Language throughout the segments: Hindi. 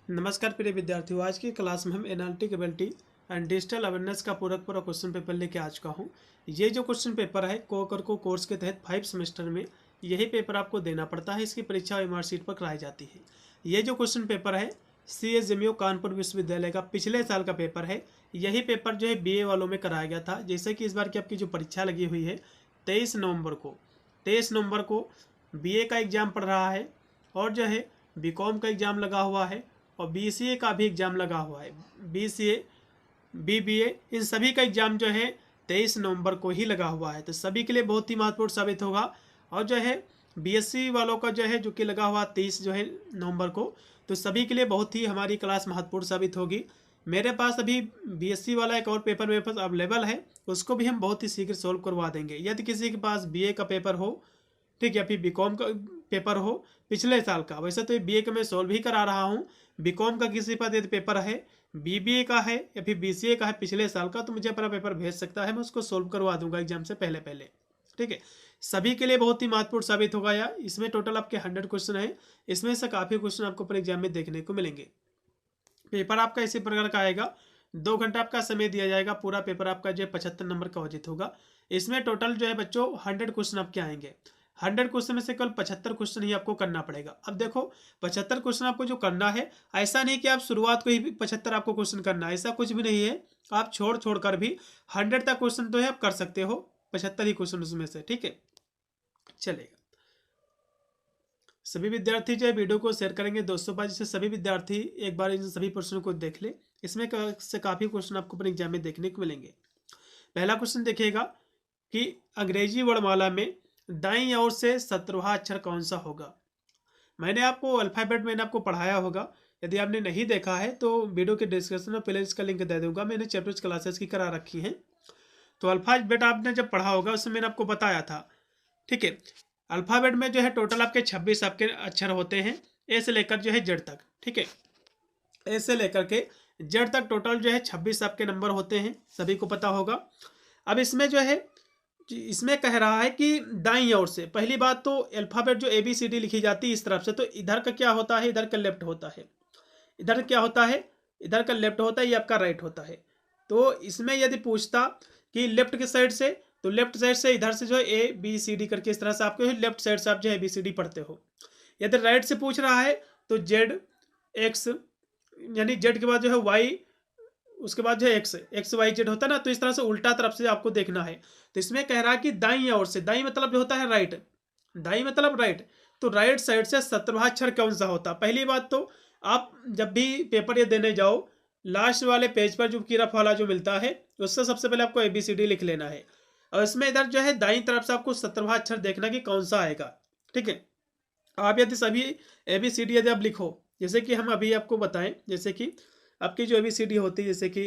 नमस्कार प्रिय विद्यार्थियों, आज की क्लास में हम analytic ability and digital awareness का पूरा क्वेश्चन पेपर लेके आ चुका हूँ। ये जो क्वेश्चन पेपर है को कोर्स के तहत 5 सेमेस्टर में यही पेपर आपको देना पड़ता है। इसकी परीक्षा एमआर सीट पर कराई जाती है। ये जो क्वेश्चन पेपर है CSMU कानपुर विश्वविद्यालय का पिछले साल का पेपर है। यही पेपर जो है BA वालों में कराया गया था। जैसे कि इस बार की आपकी जो परीक्षा लगी हुई है 23 नवंबर को BA का एग्ज़ाम पढ़ रहा है और जो है BCom का एग्ज़ाम लगा हुआ है और BCA का भी एग्ज़ाम लगा हुआ है। BCA BBA इन सभी का एग्ज़ाम जो है 23 नवंबर को ही लगा हुआ है। तो सभी के लिए बहुत ही महत्वपूर्ण साबित होगा। और जो है BSc वालों का जो है जो कि लगा हुआ 23 जो है नवंबर को, तो सभी के लिए बहुत ही हमारी क्लास महत्वपूर्ण साबित होगी। मेरे पास अभी BSc वाला एक और पेपर मेरे पास अवेलेबल है, उसको भी हम बहुत ही शीघ्र सॉल्व करवा देंगे। यदि किसी के पास BA का पेपर हो, ठीक है, फिर BCom का पेपर हो पिछले साल का, वैसे तो ये BA का मैं सॉल्व ही करा रहा हूँ। BCom का किसी पर यदि पेपर है, BBA का है या फिर BCA का है पिछले साल का, तो मुझे अपना पेपर भेज सकता है, मैं उसको सॉल्व करवा दूंगा एग्जाम से पहले पहले। ठीक है, सभी के लिए बहुत ही महत्वपूर्ण साबित होगा यार। इसमें टोटल आपके 100 क्वेश्चन है। इसमें से काफ़ी क्वेश्चन आपको अपने एग्जाम में देखने को मिलेंगे। पेपर आपका इसी प्रकार का आएगा। 2 घंटा आपका समय दिया जाएगा। पूरा पेपर आपका जो है 75 नंबर का उचित होगा। इसमें टोटल जो है बच्चों 100 क्वेश्चन आपके आएंगे। 100 क्वेश्चन में से केवल 75 क्वेश्चन ही आपको करना पड़ेगा। अब देखो 75 क्वेश्चन आपको जो करना है, ऐसा नहीं कि आप शुरुआत को ही 75 आपको क्वेश्चन करना है, ऐसा कुछ भी नहीं है। आप छोड़ छोड़ कर भी 100 तक क्वेश्चन तो है आप कर सकते हो, 75 ही क्वेश्चन उसमें से। ठीक है, चलेगा। सभी विद्यार्थी जो है वीडियो को शेयर करेंगे दोस्तों पास, जिससे सभी विद्यार्थी एक बार इन सभी प्रश्नों को देख ले। इसमें से काफ़ी क्वेश्चन आपको अपने एग्जाम में देखने को मिलेंगे। पहला क्वेश्चन देखिएगा कि अंग्रेजी वर्णमाला में दाईं ओर से 17वां अक्षर कौन सा होगा। मैंने आपको अल्फ़ाबेट मैंने आपको पढ़ाया होगा। यदि आपने नहीं देखा है तो वीडियो के डिस्क्रिप्शन में पहले इसका लिंक दे दूंगा। मैंने चैप्टर्स क्लासेस की करा रखी हैं। तो अल्फ़ाबेट आपने जब पढ़ा होगा उसमें मैंने आपको बताया था। ठीक है, अल्फ़ाबेट में जो है टोटल आपके 26 आपके अक्षर होते हैं, ए से लेकर जो है जेड तक। ठीक है, ए से लेकर के जेड तक टोटल जो है 26 आपके नंबर होते हैं, सभी को पता होगा। अब इसमें जो है इसमें कह रहा है कि दाईं ओर से, पहली बात तो अल्फ़ाबेट जो ABCD लिखी जाती है इस तरफ से, तो इधर का क्या होता है, इधर का लेफ्ट होता है। इधर क्या होता है, इधर का लेफ्ट होता है, ये आपका राइट होता है। तो इसमें यदि पूछता कि लेफ्ट के साइड से, तो लेफ्ट साइड से इधर से जो है ABCD करके इस तरह से आपके लेफ्ट साइड से आप जो है ABCD पढ़ते हो। यदि राइट से पूछ रहा है तो ZX, यानी जेड के बाद जो है वाई, उसके बाद जो है XYZ होता है ना, तो इस तरह से उल्टा तरफ से आपको देखना है। तो इसमें कह रहा है कि दाईं ओर से, दाईं मतलब जो होता है राइट, दाईं मतलब राइट, तो राइट साइड से 17वां अक्षर कौन सा होता। पहली बात तो आप जब भी पेपर ये देने जाओ, लास्ट वाले पेज पर जो किरफ वाला जो मिलता है उससे सबसे पहले आपको ABCD लिख लेना है। और इसमें इधर जो है दाईं तरफ से आपको 17वां अक्षर देखना कि कौन सा आएगा। ठीक है, आप यदि सभी ABCD यदि आप लिखो, जैसे कि हम अभी आपको बताएं, जैसे कि आपकी जो ABCD होती है, जैसे कि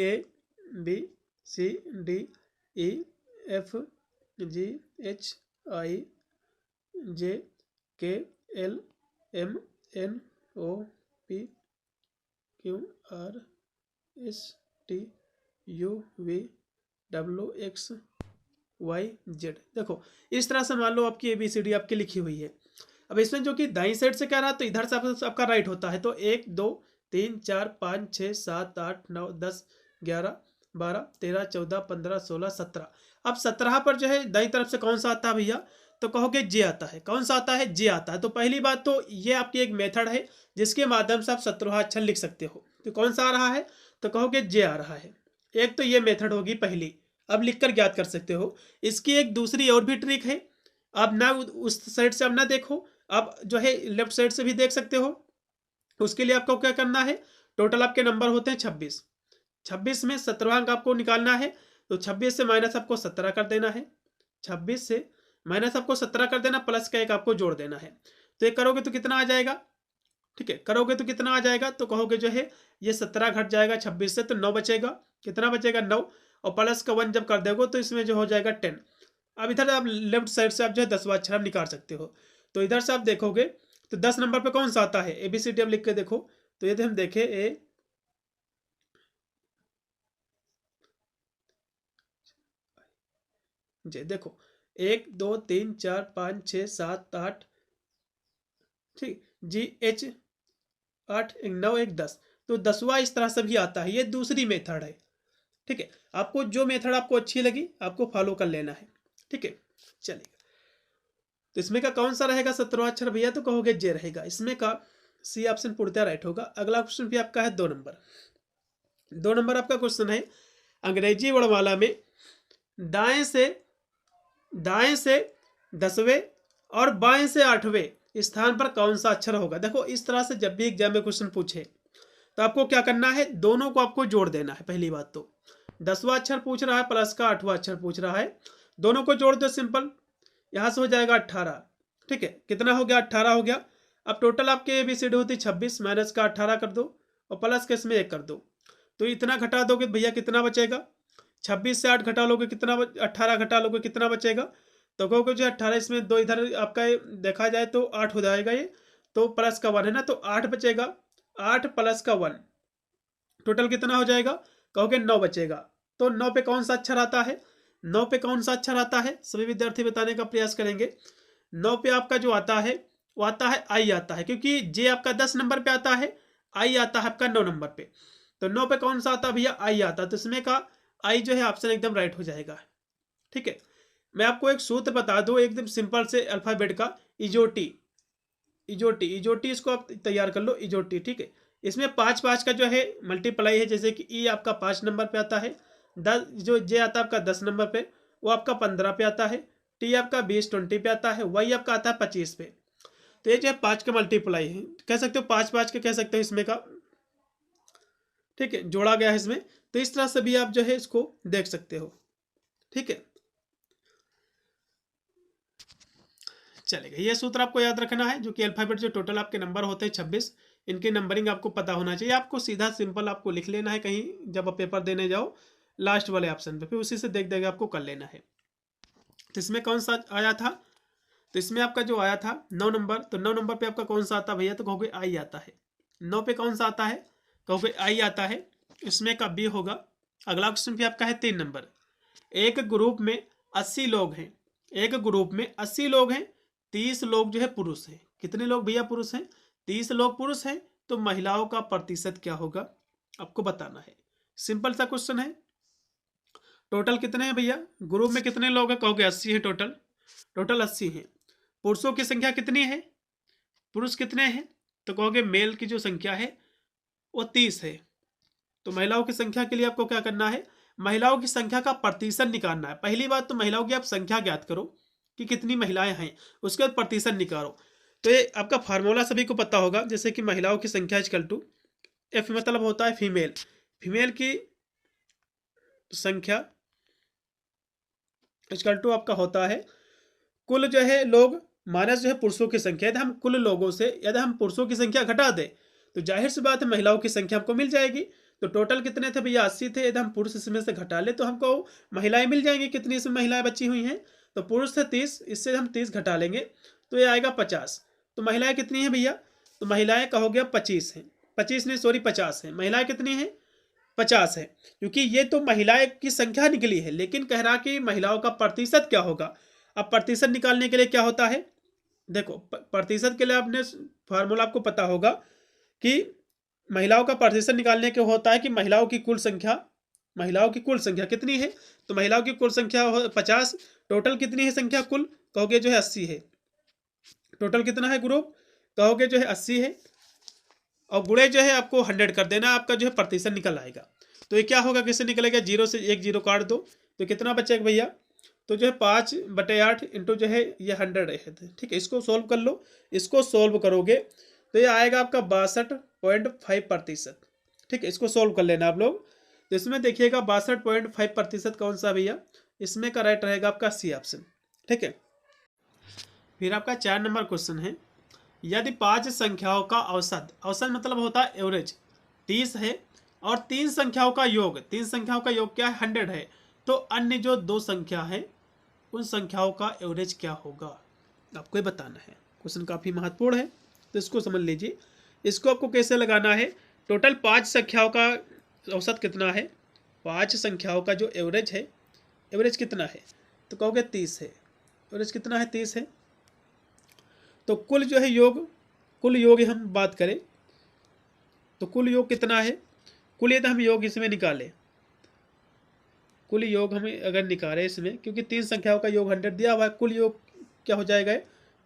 ABCDEFGHIJKLMNOPQRSTUVWXYZ। देखो इस तरह से मान लो आपकी ABCD आपकी लिखी हुई है। अब इसमें जो कि दाईं साइड से कह रहा है तो इधर से आपका राइट होता है। तो 1 2 3 4 5 6 7 8 9 10 11 12 13 14 15 16 17। अब 17 पर जो है दाईं तरफ से कौन सा आता है भैया, तो कहोगे जे आता है। कौन सा आता है, जे आता है। तो पहली बात तो ये आपकी एक मेथड है जिसके माध्यम से आप 17वां अक्षर लिख सकते हो। तो कौन सा आ रहा है, तो कहोगे जे आ रहा है। एक तो ये मेथड होगी पहली, अब लिखकर ज्ञात कर सकते हो। इसकी एक दूसरी और भी ट्रिक है। अब ना उस साइड से अब ना देखो, अब जो है लेफ्ट साइड से भी देख सकते हो। उसके लिए आपको क्या करना है, टोटल आपके नंबर होते हैं 26। 26 में 17वां अंक आपको निकालना है। तो 26 से माइनस आपको 17 कर देना है। 26 से माइनस आपको 17 कर देना, प्लस का एक आपको जोड़ देना है। तो ये करोगे तो कितना आ जाएगा, ठीक है, करोगे तो कितना आ जाएगा, तो कहोगे जो है ये 17 घट जाएगा 26 से, तो 9 बचेगा। कितना बचेगा, 9। और प्लस का 1 जब कर दोगे तो इसमें जो हो जाएगा 10। अब इधर आप लेफ्ट साइड से आप जो है 10वां अक्षर आप निकाल सकते हो। तो इधर से आप देखोगे तो 10 नंबर पे कौन सा आता है, ABCD आप लिख के देखो। तो यदि हम देखें देखो 1 2 3 4 5 6 7 8, ठीक, GH 8 1 9 1 10, तो 10वां इस तरह से भी आता है। ये दूसरी मेथड है। ठीक है, आपको जो मेथड आपको अच्छी लगी आपको फॉलो कर लेना है। ठीक है, चलिए, तो इसमें का कौन सा रहेगा 17वां अक्षर भैया, तो कहोगे जे रहेगा। इसमें का सी ऑप्शन पूर्णतः राइट होगा। अगला क्वेश्चन भी आपका है 2 नंबर। 2 नंबर आपका क्वेश्चन है, अंग्रेजी वर्णमाला में दाएं से 10वें और बाएं से 8वें स्थान पर कौन सा अक्षर होगा। देखो, इस तरह से जब भी एग्जाम में क्वेश्चन पूछे तो आपको क्या करना है, दोनों को आपको जोड़ देना है। पहली बात तो 10वां अक्षर पूछ रहा है प्लस का 8वां अक्षर पूछ रहा है, दोनों को जोड़ दो, सिंपल। यहां से हो जाएगा 18। ठीक है, कितना हो गया, 18 हो गया। अब टोटल आपके ABCD होती 26, माइनस का 18 कर दो और प्लस के इसमें 1 कर दो, तो इतना घटा दोगे भैया कितना बचेगा। 26 से 8 घटा लोगे कितना 18 घटा लोगे कितना बचेगा, तो कहोगे जो 18 इसमें 2 इधर आपका देखा जाए तो 8 हो जाएगा ये, तो प्लस का 1 है ना, तो 8 बचेगा। 8 प्लस का 1 टोटल कितना हो जाएगा, कहोगे 9 बचेगा। तो 9 पे कौन सा अक्षर आता है, 9 पे कौन सा अक्षर आता है, सभी विद्यार्थी बताने का प्रयास करेंगे। 9 पे आपका जो आता है वो आता है आई आता है, क्योंकि जे आपका 10 नंबर पे आता है, आई आता है आपका 9 नंबर पे। तो 9 पे कौन सा आता है भैया, आई आता है, तो इसमें का आई जो है ऑप्शन एकदम राइट हो जाएगा। ठीक है, मैं आपको एक सूत्र बता दूं एकदम सिंपल से अल्फाबेट का, इजोटी। इजोटी इजोटी इसको आप तैयार कर लो, इजोटी। ठीक है, इसमें 5 5 का जो है मल्टीप्लाई है, जैसे कि ई आपका 5 नंबर पे आता है, 10 जो जे आता है आपका 10 नंबर पे, वो आपका 15 पे आता है, टी आपका 20 पे आता है, वाई आपका आता है 25 पे। तो ये जो है 5 का मल्टीप्लाई है, कह सकते हो 5 5 के कह सकते हो इसमें का। ठीक है, जोड़ा गया है इसमें, तो इस तरह से भी आप जो है इसको देख सकते हो। ठीक है, चलेगा, ये सूत्र आपको याद रखना है, जो कि अल्फाबेट जो टोटल आपके नंबर होते हैं 26, इनकी नंबरिंग आपको पता होना चाहिए। आपको सीधा सिंपल आपको लिख लेना है कहीं जब आप पेपर देने जाओ लास्ट वाले ऑप्शन पे, फिर उसी से देख देख आपको कर लेना है। तो इसमें कौन सा आया था, तो इसमें आपका जो आया था 9 नंबर, तो 9 नंबर पे आपका कौन सा आता भैया, तो कहोगे आई आता है। 9 पे कौन सा आता है, कहोगे आई आता है, इसमें का बी होगा। अगला क्वेश्चन भी आपका है 3 नंबर। एक ग्रुप में 80 लोग हैं, एक ग्रुप में 80 लोग हैं, 30 लोग जो है पुरुष हैं। कितने लोग भैया पुरुष हैं, 30 लोग पुरुष हैं, तो महिलाओं का प्रतिशत क्या होगा आपको बताना है। सिंपल सा क्वेश्चन है। टोटल कितने हैं भैया, ग्रुप में कितने लोग हैं, कहोगे 80 है टोटल, टोटल 80 है। पुरुषों की संख्या कितनी है, पुरुष कितने हैं, तो कहोगे मेल की जो संख्या है वो 30 है। तो महिलाओं की संख्या के लिए आपको क्या करना है, महिलाओं की संख्या का प्रतिशत निकालना है। पहली बात तो महिलाओं की आप संख्या ज्ञात करो कि कितनी महिलाएं हैं, उसके बाद प्रतिशत निकालो। तो ये आपका फार्मूला सभी को पता होगा, जैसे कि महिलाओं की संख्या इक्वल टू एफ मतलब होता है फीमेल, फीमेल की संख्या इक्वल टू आपका होता है कुल जो है लोग माइनस जो है पुरुषों की संख्या। यदि हम कुल लोगों से यदि हम पुरुषों की संख्या घटा दें तो जाहिर सी बात है महिलाओं की संख्या हमको मिल जाएगी। तो टोटल कितने थे भैया 80 थे, यदि हम पुरुष इसमें से घटा ले तो हमको महिलाएं मिल जाएंगी। कितनी इसमें महिलाएं बची हुई हैं, तो पुरुष थे 30, इससे हम 30 घटा लेंगे तो ये आएगा 50। तो महिलाएं कितनी हैं भैया, तो महिलाएं कहोगे 25 हैं, 25 नहीं सॉरी 50 है। महिलाएं कितनी हैं, 50 है, क्योंकि ये तो महिलाएं की संख्या निकली है, लेकिन कह रहा कि महिलाओं का प्रतिशत क्या होगा। अब प्रतिशत निकालने के लिए क्या होता है, देखो प्रतिशत के लिए आपने फार्मूला आपको पता होगा कि महिलाओं का प्रतिशत निकालने के होता है कि महिलाओं की कुल संख्या कितनी है, तो महिलाओं की कुल संख्या 50, टोटल कितनी है संख्या कुल, कहोगे जो है 80 है। टोटल कितना है ग्रुप, कहोगे जो है 80 है, और गुणे जो है आपको 100 कर देना, आपका जो है प्रतिशत निकल आएगा। तो ये क्या होगा, किससे निकलेगा, 0 से 1 0 काट दो तो कितना बचेगा भैया, तो जो है 5/8 इंटू जो है ये 100 है। ठीक है, इसको सोल्व कर लो, इसको सोल्व करोगे तो ये आएगा आपका 62.5%। ठीक है, इसको सोल्व कर लेना आप लोग। तो इसमें देखिएगा 62.5% कौन सा भैया, इसमें का राइट रहेगा आपका सी ऑप्शन। ठीक है, फिर आपका 4 नंबर क्वेश्चन है, यदि 5 संख्याओं का औसत, औसत मतलब होता है एवरेज 30 है, और 3 संख्याओं का योग, 3 संख्याओं का योग क्या है 100 है, तो अन्य जो 2 संख्या है उन संख्याओं का एवरेज क्या होगा आपको ये बताना है। क्वेश्चन काफ़ी महत्वपूर्ण है, तो इसको समझ लीजिए। इसको आपको कैसे लगाना है, टोटल 5 संख्याओं का औसत कितना है, 5 संख्याओं का जो एवरेज है, एवरेज कितना है, तो कहोगे 30 है। एवरेज कितना है, 30 है। तो कुल जो है योग, कुल योग हम बात करें तो कुल योग कितना है, कुल यदि हम योग इसमें निकालें, कुल योग हमें अगर निकालें इसमें, क्योंकि 3 संख्याओं का योग 100 दिया हुआ है, कुल योग क्या हो जाएगा,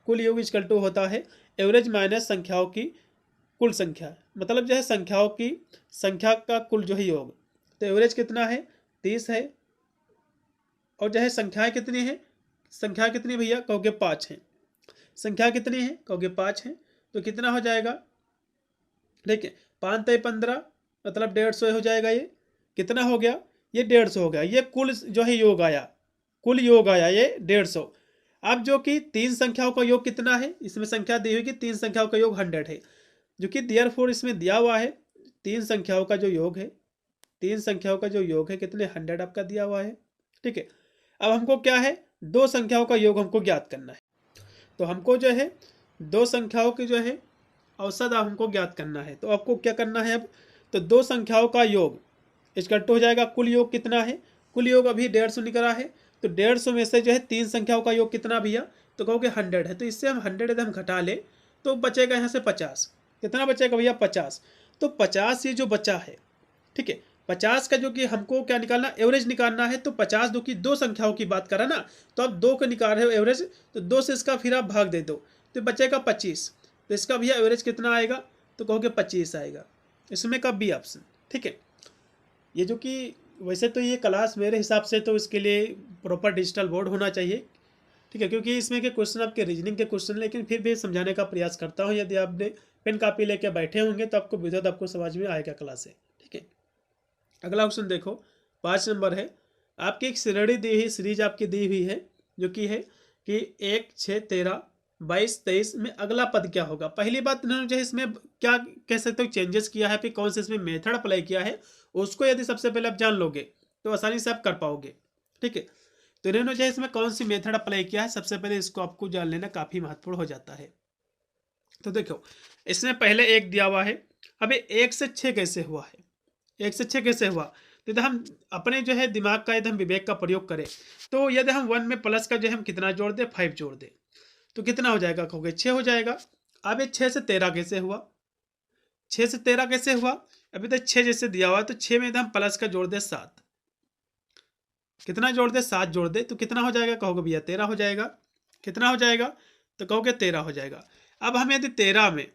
कुल योग इक्वल टू होता है एवरेज माइनस संख्याओं की कुल संख्या, मतलब जो है संख्याओं की संख्या का कुल जो है योग। तो एवरेज कितना है, 30 है, और जो है संख्याएं कितनी है, संख्या कितनी भैया कहोगे 5 है, संख्या कितनी है कहोगे 5 है, तो कितना हो जाएगा, देखिए 5 तय 15 मतलब 150 हो जाएगा, ये कितना हो गया, ये 150 हो गया, ये कुल जो है योग आया, कुल योग आया ये 150। अब जो कि 3 संख्याओं का योग कितना है, इसमें संख्या दी हुई कि 3 संख्याओं का योग 100 है, जो कि देयरफॉर इसमें दिया हुआ है 3 संख्याओं का जो योग है, 3 संख्याओं का जो योग है कितने 100 आपका दिया हुआ है, ठीक है। अब हमको क्या है, 2 संख्याओं का योग हमको ज्ञात करना है, तो हमको जो है 2 संख्याओं की जो है औसत हमको ज्ञात करना है। तो आपको क्या करना है अब, तो 2 संख्याओं का योग इक्वल हो जाएगा, कुल योग कितना है, कुल योग अभी 150 निकला है, तो 150 में से जो है 3 संख्याओं का योग कितना भैया, तो कहोगे 100 है, तो इससे हम 100 यदि हम घटा ले तो बचेगा यहाँ से 50, कितना बचेगा भैया 50, तो 50 ये जो बचा है, ठीक है, 50 का जो कि हमको क्या निकालना, एवरेज निकालना है, तो 50 दो की 2 संख्याओं की बात करा ना, तो आप 2 को निकाल रहे हो एवरेज, तो 2 से इसका फिर आप भाग दे दो, तो बचेगा 25, तो इसका भैया एवरेज कितना आएगा, तो कहोगे 25 आएगा, इसमें का बी ऑप्शन, ठीक है। ये जो कि वैसे तो ये क्लास मेरे हिसाब से तो इसके लिए प्रॉपर डिजिटल बोर्ड होना चाहिए, ठीक है, क्योंकि इसमें के क्वेश्चन आपके रीजनिंग के क्वेश्चन, लेकिन फिर भी समझाने का प्रयास करता हूँ, यदि आपने पेन कापी लेके बैठे होंगे तो आपको विधत आपको समझ में आएगा क्लास से, ठीक है। अगला क्वेश्चन देखो, 5 नंबर है, आपकी एक श्रेणी दी हुई सीरीज आपकी दी हुई है, जो कि है कि 1, 6, 13, 22, 23 में अगला पद क्या होगा। पहली बात इन्होंने जो है इसमें क्या कह सकते हो चेंजेस किया है, फिर कौन से इसमें मेथड अप्लाई किया है, उसको यदि सबसे पहले आप जान लोगे तो आसानी से आप कर पाओगे, ठीक है। तो इन्होंने जो है इसमें कौन सी मेथड अप्लाई किया है, सबसे पहले इसको आपको जान लेना काफ़ी महत्वपूर्ण हो जाता है। तो देखो इसमें पहले 1 दिया हुआ है, अभी 1 से 6 कैसे हुआ है, 1 से 6 कैसे हुआ, तो यदि हम अपने जो है दिमाग का यदि हम विवेक का प्रयोग करें, तो यदि हम 1 में प्लस का जो है हम कितना जोड़ दें, 5 जोड़ दें, तो कितना हो जाएगा कहोगे 6 हो जाएगा। अब ये 6 से 13 कैसे हुआ, 6 से 13 कैसे हुआ, अभी तक 6 जैसे दिया हुआ है, तो 6 में यदि हम प्लस का जोड़ दें 7, कितना जोड़ दे 7 जोड़ दे, तो कितना हो जाएगा कहोगे भैया 13 हो जाएगा, कितना हो जाएगा, तो कहोगे 13 हो जाएगा। अब हम यदि 13 में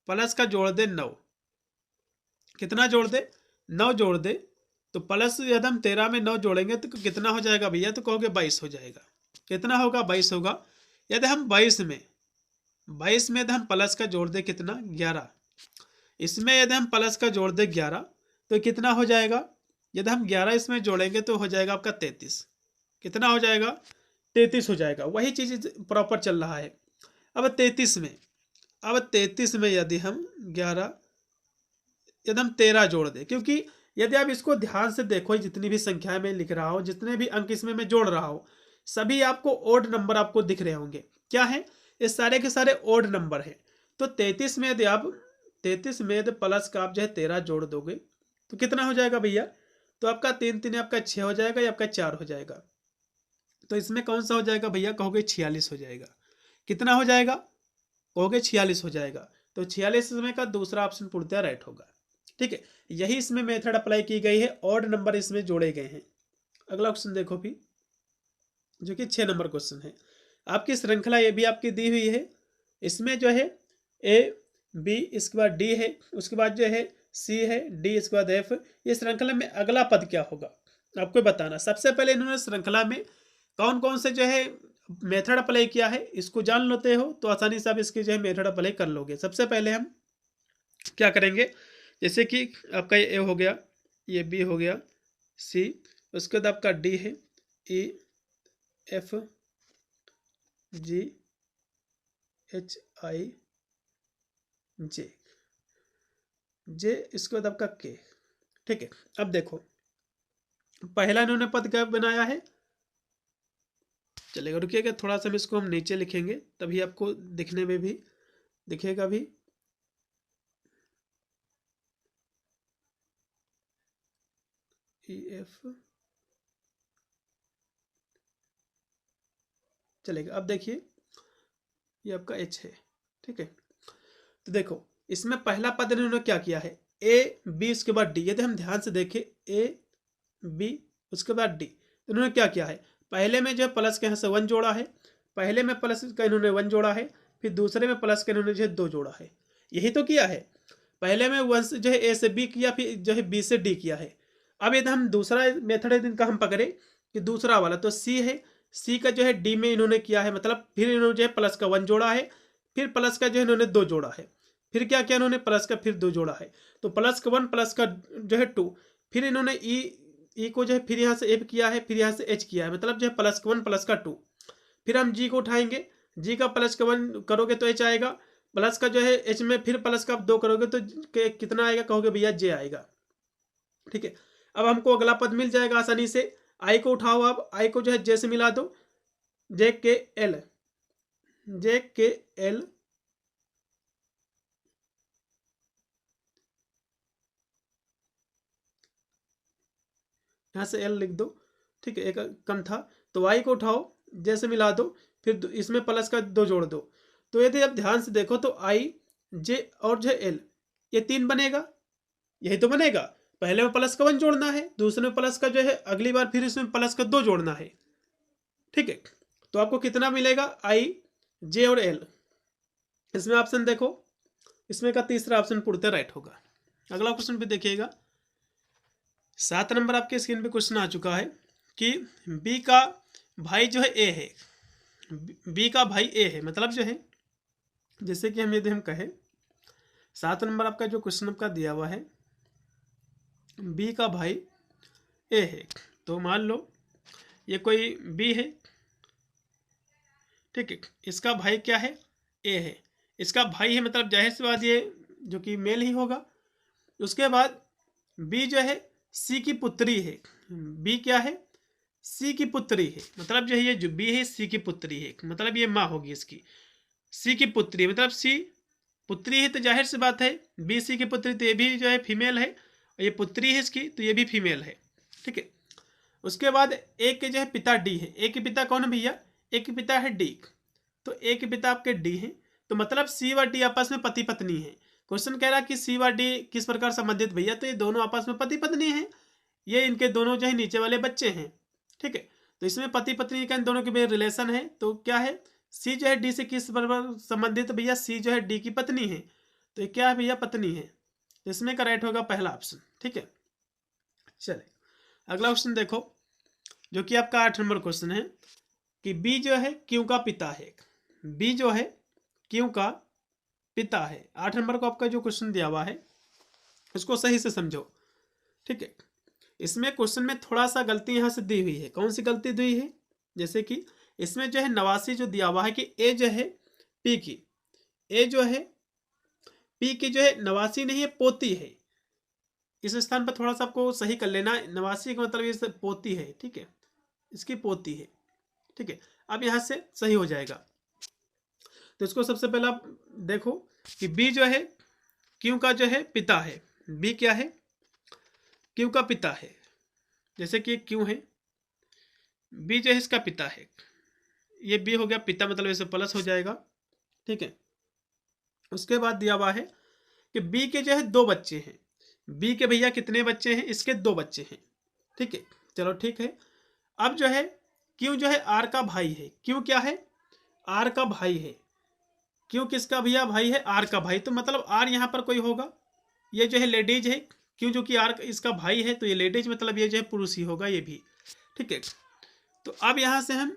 प्लस का जोड़ दे 9, कितना जोड़ दे 9 जोड़ दे, तो प्लस यदि हम 13 में 9 जोड़ेंगे तो कितना हो जाएगा भैया, तो कहोगे 22 हो जाएगा, कितना होगा 22 होगा। यदि हम 22 में यदि हम प्लस का जोड़ दे कितना 11, इसमें यदि हम प्लस का जोड़ दे 11 तो कितना हो जाएगा, यदि हम 11 इसमें जोड़ेंगे तो हो जाएगा आपका 33, कितना हो जाएगा 33 हो जाएगा, वही चीज़ प्रॉपर चल रहा है। अब 33 में यदि हम 11 यदि हम 13 जोड़ दें, क्योंकि यदि आप इसको ध्यान से देखो जितनी भी संख्या में लिख रहा हूँ, जितने भी अंक इसमें मैं जोड़ रहा हूँ, सभी आपको ओड नंबर आपको दिख रहे होंगे, क्या है ये सारे के सारे ओड नंबर है। तो 33 में यदि प्लस का आप जो है 13 जोड़ दोगे तो कितना हो जाएगा भैया, तो आपका 3 3 आपका 6 हो जाएगा या आपका 4 हो जाएगा, तो इसमें कौन सा हो जाएगा भैया कहोगे 46 हो जाएगा, कितना हो जाएगा कहोगे 46 हो जाएगा, तो 46 में का दूसरा ऑप्शन पूर्णतः राइट होगा, ठीक है। यही इसमें मेथड अप्लाई की गई है, ऑड नंबर इसमें जोड़े गए हैं। अगला क्वेश्चन देखो भी, जो कि 6 नंबर क्वेश्चन है, आपकी श्रृंखला ये भी आपकी दी हुई है, इसमें जो है ए बी इसके बाद डी है, उसके बाद जो है सी है, डी इसके बाद एफ, ये श्रृंखला में अगला पद क्या होगा आपको बताना। सबसे पहले इन्होंने श्रृंखला में कौन कौन से जो है मेथड अप्लाई किया है इसको जान लेते हो तो आसानी से आप इसकी जो है मेथड अप्लाई कर लोगे। सबसे पहले हम क्या करेंगे, जैसे कि आपका ये ए हो गया, ये बी हो गया, सी, उसके बाद आपका डी है, E F G H I जे, जे इसके बाद आपका के, ठीक है। अब देखो पहला इन्होंने पद क्या बनाया है, चलेगा रुकिएगा थोड़ा सा इसको हम नीचे लिखेंगे तभी आपको दिखने में भी दिखेगा भी, ई एफ, चलेगा। अब देखिए ये आपका एच है, ठीक है। तो देखो इसमें पहला पद इन्होंने क्या किया है, ए बी उसके बाद डी। यदि हम ध्यान से देखें ए बी उसके बाद डी, तो इन्होंने क्या किया है, पहले में जो है प्लस के यहाँ से 1 जोड़ा है, पहले में प्लस का इन्होंने 1 जोड़ा है, फिर दूसरे में प्लस का इन्होंने जो है 2 जोड़ा है। यही तो किया है, पहले में 1 से जो है ए से बी किया, फिर जो है बी से डी किया है। अब यदि हम दूसरा मेथड है इनका हम पकड़े कि दूसरा वाला, तो सी है, सी का जो है डी में इन्होंने किया है, मतलब फिर इन्होंने जो है प्लस का 1 जोड़ा है, फिर प्लस का जो है इन्होंने 2 जोड़ा है, फिर क्या किया इन्होंने प्लस का फिर 2 जोड़ा है, तो प्लस का 1 प्लस का जो है 2, फिर इन्होंने ई को जो है फिर यहाँ से एफ किया है, फिर यहाँ से एच किया है, मतलब जो है प्लस का 1 प्लस का 2। फिर हम जी को उठाएंगे, जी का प्लस का 1 करोगे तो एच आएगा, प्लस का जो है एच में फिर प्लस का 2 करोगे तो कितना आएगा, कहोगे भैया जे आएगा। ठीक है, अब हमको अगला पद मिल जाएगा आसानी से। आई को उठाओ, अब आई को जो है जे से मिला दो, जे के एल, जे के एल यहाँ से एल लिख दो। ठीक है, एक कम था, तो वाई को उठाओ जैसे मिला दो, फिर इसमें प्लस का 2 जोड़ दो। तो यदि आप ध्यान से देखो तो आई जे और जो एल ये 3 बनेगा, यही तो बनेगा। पहले में प्लस का 1 जोड़ना है, दूसरे में प्लस का जो है अगली बार फिर इसमें प्लस का 2 जोड़ना है। ठीक है, तो आपको कितना मिलेगा, आई जे और एल। इसमें ऑप्शन देखो, इसमें का तीसरा ऑप्शन पूर्णतः राइट होगा। अगला क्वेश्चन पे देखिएगा, 7 नंबर आपके स्क्रीन पे क्वेश्चन आ चुका है कि बी का भाई जो है ए है, बी का भाई ए है, मतलब जो है जैसे कि हम यदि हम कहें 7 नंबर आपका जो क्वेश्चन आपका दिया हुआ है, बी का भाई ए है, तो मान लो ये कोई बी है। ठीक है, इसका भाई क्या है, ए है, इसका भाई है, मतलब जाहिर सी बात ये जो कि मेल ही होगा। उसके बाद बी जो है सी की पुत्री है, बी क्या है, सी की पुत्री है, मतलब जो है ये जो बी है सी की पुत्री है, मतलब ये माँ होगी इसकी, सी की पुत्री, मतलब सी पुत्री है तो जाहिर सी बात है बी सी की पुत्री, तो ये भी जो है फीमेल है, और ये पुत्री है इसकी तो ये भी फीमेल है। ठीक है, उसके बाद ए के जो है पिता डी है, ए के पिता कौन है भैया, ए के पिता है डी, तो ए के पिता आपके डी हैं, तो मतलब सी व डी आपस में पति पत्नी है। क्वेश्चन कह रहा है कि सी व डी किस प्रकार संबंधित, भैया तो ये दोनों आपस में पति पत्नी हैं, ये इनके दोनों जो है नीचे वाले बच्चे हैं। ठीक है, तो इसमें पति पत्नी का इन दोनों के बीच रिलेशन है, तो क्या है सी जो है डी से किस प्रकार संबंधित, भैया सी जो है डी की पत्नी है, तो ये क्या है भैया पत्नी है, तो इसमें का राइट होगा पहला ऑप्शन। ठीक है, चले अगला क्वेश्चन देखो, जो कि आपका 8 नंबर क्वेश्चन है कि बी जो है क्यों का पिता है, बी जो है क्यों का पिता है। 8 नंबर को आपका जो क्वेश्चन दिया हुआ है उसको सही से समझो। ठीक है, इसमें क्वेश्चन में थोड़ा सा गलती यहाँ से दी हुई है, कौन सी गलती दी है, जैसे कि इसमें जो है नवासी जो दिया हुआ है कि ए जो है पी की, ए जो है पी की जो है नवासी नहीं है पोती है, इस स्थान पर थोड़ा सा आपको सही कर लेना, नवासी का मतलब ये पोती है। ठीक है, इसकी पोती है। ठीक है, अब यहाँ से सही हो जाएगा। तो इसको सबसे पहले आप देखो कि बी जो है क्यों का जो है पिता है, बी क्या है क्यों का पिता है, जैसे कि क्यों है बी जो है इसका पिता है, ये बी हो गया पिता, मतलब इसे प्लस हो जाएगा। ठीक है, उसके बाद दिया हुआ है कि बी के जो है 2 बच्चे हैं, बी के भैया कितने बच्चे हैं, इसके 2 बच्चे हैं। ठीक है, चलो ठीक है, अब जो है क्यों जो है आर का भाई है, क्यों क्या है आर का भाई है, क्यों किसका भैया भाई है, आर का भाई, तो मतलब आर यहाँ पर कोई होगा, ये जो है लेडीज है, क्यों जो कि आर इसका भाई है तो ये लेडीज, मतलब ये जो है पुरुष ही होगा ये भी। ठीक है, तो अब यहाँ से हम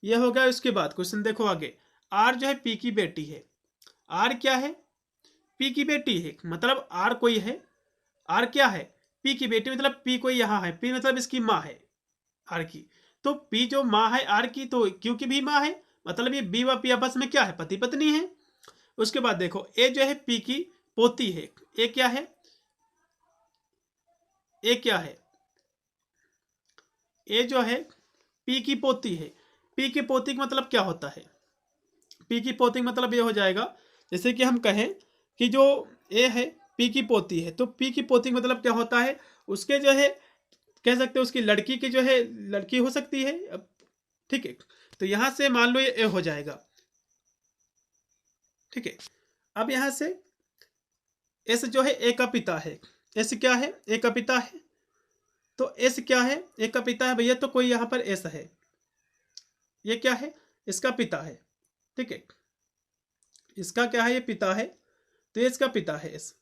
ये हो गया। उसके बाद क्वेश्चन देखो आगे, आर जो है पी की बेटी है, आर क्या है पी की बेटी है, मतलब आर कोई है, आर क्या है पी की बेटी, मतलब पी कोई यहाँ है, पी मतलब इसकी माँ है आर की, तो पी जो माँ है आर की तो क्यों की भी माँ है, मतलब ये बी व पी आपस में क्या है पति पत्नी है। उसके बाद देखो ए जो है पी की पोती है, ए क्या है, ए क्या है, ए जो है पी की पोती है, पी की पोती का मतलब क्या होता है, पी की पोती मतलब ये हो जाएगा जैसे कि हम कहें कि जो ए है पी की पोती है, तो पी की पोती मतलब क्या होता है, उसके जो है कह सकते हैं उसकी लड़की की जो है लड़की हो सकती है। ठीक है, तो यहां से मान लो ये ए हो जाएगा। ठीक है, अब यहां से एस जो है ए का पिता है, एस क्या है, ए का पिता है, तो एस क्या है, ए का पिता है भैया, तो कोई यहाँ पर एस है, ये क्या है, इसका पिता है, ठीक है, इसका क्या है, ये पिता है, तो ये इसका पिता है एस।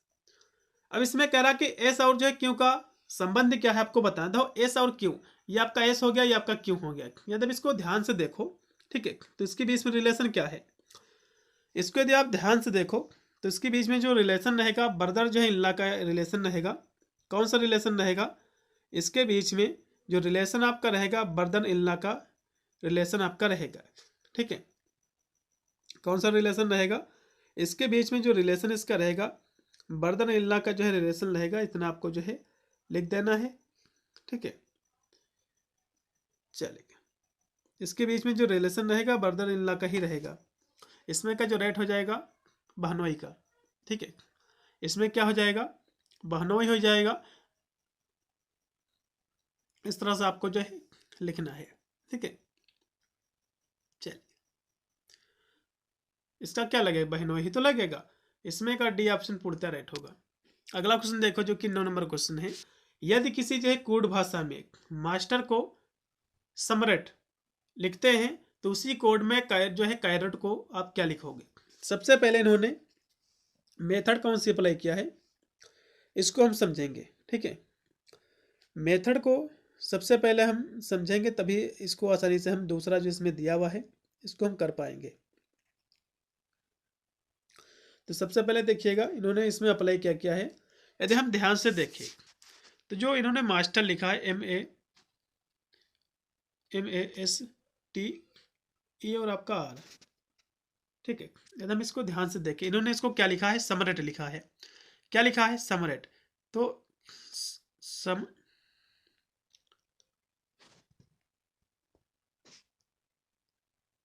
अब इसमें कह रहा कि एस और जो है क्यू का संबंध क्या है आपको बताना था, एस और क्यू, ये आपका एस हो गया, ये आपका क्यू हो गया, यदि इसको ध्यान से देखो, ठीक है, तो इसके बीच में रिलेशन क्या है, इसको यदि आप ध्यान से देखो तो इसके बीच में जो रिलेशन रहेगा ब्रदर जो है इल्ला का रिलेशन रहेगा, कौन सा रिलेशन रहेगा, इसके बीच में जो रिलेशन आपका रहेगा ब्रदर इल्ला का रिलेशन आपका रहेगा, ठीक है, कौन सा रिलेशन रहेगा, इसके बीच में जो रिलेशन इसका रहेगा ब्रदर इल्ला का जो है रिलेशन रहेगा, इतना आपको जो है लिख देना है, ठीक है, चलेगा, इसके बीच में जो रिलेशन रहेगा ब्रदर इल्ला का ही रहेगा, इसमें का जो रेट हो जाएगा बहनोई का, ठीक है, इसमें क्या हो जाएगा, बहनोई हो जाएगा, इस तरह से आपको जो है लिखना है, ठीक है, चलिए इसका क्या लगेगा, बहनोई ही तो लगेगा, इसमें का डी ऑप्शन पूर्णतः राइट होगा। अगला क्वेश्चन देखो जो कि 9 नंबर क्वेश्चन है, यदि किसी जो है कूट भाषा में मास्टर को सम्राट लिखते हैं तो उसी कोड में जो है कैरेट को आप क्या लिखोगे। सबसे पहले इन्होंने मेथड कौन सी अप्लाई किया है इसको हम समझेंगे, ठीक है, मेथड को सबसे पहले हम समझेंगे तभी इसको आसानी से हम दूसरा जो इसमें दिया हुआ है इसको हम कर पाएंगे। तो सबसे पहले देखिएगा इन्होंने इसमें अप्लाई क्या किया है, यदि हम ध्यान से देखें तो जो इन्होंने मास्टर लिखा है MASTE और आपका R, ठीक है, यदि हम इसको ध्यान से देखें इन्होंने इसको क्या लिखा है, समरेट लिखा है, क्या लिखा है, समरेट, तो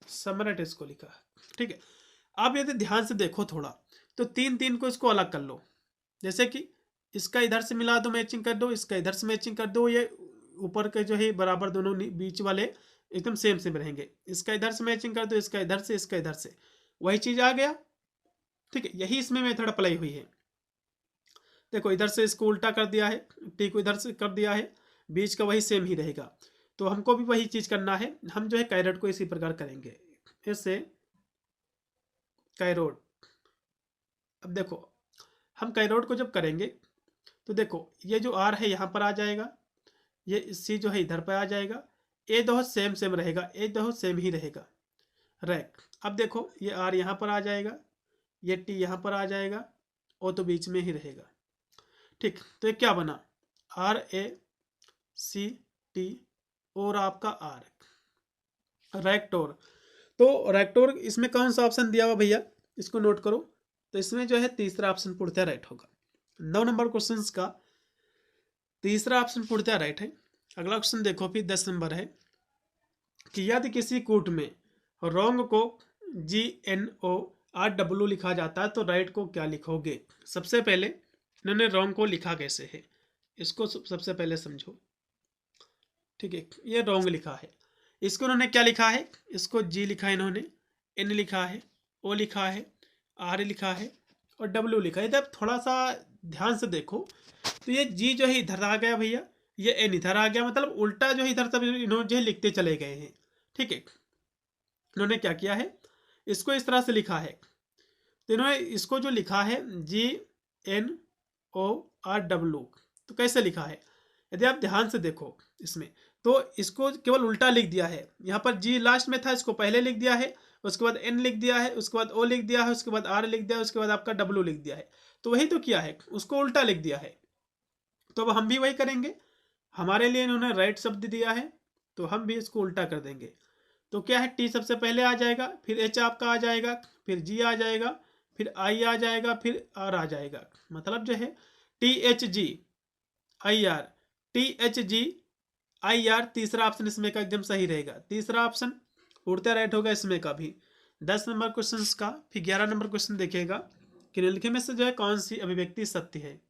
समरेट इसको लिखा है, ठीक है। आप यदि ध्यान से देखो थोड़ा तो 3 को इसको अलग कर लो, जैसे कि इसका इधर से मिला दो, मैचिंग कर दो, इसका इधर से मैचिंग कर दो, ये ऊपर के जो है बराबर दोनों बीच वाले एकदम सेम सेम रहेंगे, इसका इधर से मैचिंग कर दो, इसका इधर से, इसका इधर से, वही चीज आ गया, ठीक है, यही इसमें मेथड अप्लाई हुई है। देखो इधर से इसको उल्टा कर दिया है, टी को इधर से कर दिया है, बीच का वही सेम ही रहेगा, तो हमको भी वही चीज करना है, हम जो है कैरेट को इसी प्रकार करेंगे, इससे कैरोट। अब देखो हम कैरोट को जब करेंगे तो देखो ये जो आर है यहाँ पर आ जाएगा, ये सी जो है इधर पर आ जाएगा, ए दो सेम सेम रहेगा, ए दो सेम ही रहेगा, रैक। अब देखो ये आर यहाँ पर आ जाएगा, ये टी यहाँ पर आ जाएगा, ओ तो बीच में ही रहेगा, ठीक, तो ये क्या बना, RACT और आपका आर, रैक्टोर। तो रैक्टोर इसमें कौन सा ऑप्शन दिया हुआ भैया इसको नोट करो, तो इसमें जो है तीसरा ऑप्शन पूर्णतः राइट होगा। 9 नंबर क्वेश्चन का तीसरा ऑप्शन पूर्णतः राइट है। अगला क्वेश्चन देखो फिर 10 नंबर है कि यदि किसी कूट में रोंग को GNORW लिखा जाता है तो राइट को क्या लिखोगे। सबसे पहले इन्होंने रोंग को लिखा कैसे है इसको सबसे पहले समझो, ठीक है, ये रोंग लिखा है, इसको उन्होंने क्या लिखा है, इसको जी लिखा है इन्होंने, एन लिखा है, ओ लिखा है, आर लिखा है और डब्ल्यू लिखा है। जब थोड़ा सा ध्यान से देखो तो ये जी जो है इधर आ गया भैया, ये एन इधर आ गया, मतलब उल्टा जो है इधर सब इन्होंने जो है लिखते चले गए हैं, ठीक है। इन्होंने क्या किया है, इसको इस तरह से लिखा है, तो इन्होंने इसको जो लिखा है GNORW, तो कैसे लिखा है यदि आप ध्यान से देखो इसमें, तो इसको केवल उल्टा लिख दिया है, यहाँ पर जी लास्ट में था इसको पहले लिख दिया है, उसके बाद एन लिख दिया है, उसके बाद ओ लिख दिया है, उसके बाद आर लिख दिया है, उसके बाद आपका डब्ल्यू लिख दिया है, तो वही तो किया है, उसको उल्टा लिख दिया है। तो अब हम भी वही करेंगे, हमारे लिए इन्होंने राइट शब्द दिया है तो हम भी इसको उल्टा कर देंगे। तो क्या है, टी सबसे पहले आ जाएगा, फिर एच आपका आ जाएगा, फिर जी आ जाएगा, फिर आई आ जाएगा, फिर आर आ जाएगा, मतलब जो है THGIR तीसरा ऑप्शन इसमें का एकदम सही रहेगा, तीसरा ऑप्शन पूर्णतः राइट होगा इसमें का भी। 10 नंबर क्वेश्चन का फिर 11 नंबर क्वेश्चन देखिएगा कि निम्नलिखित में से जो है कौन सी अभिव्यक्ति सत्य है,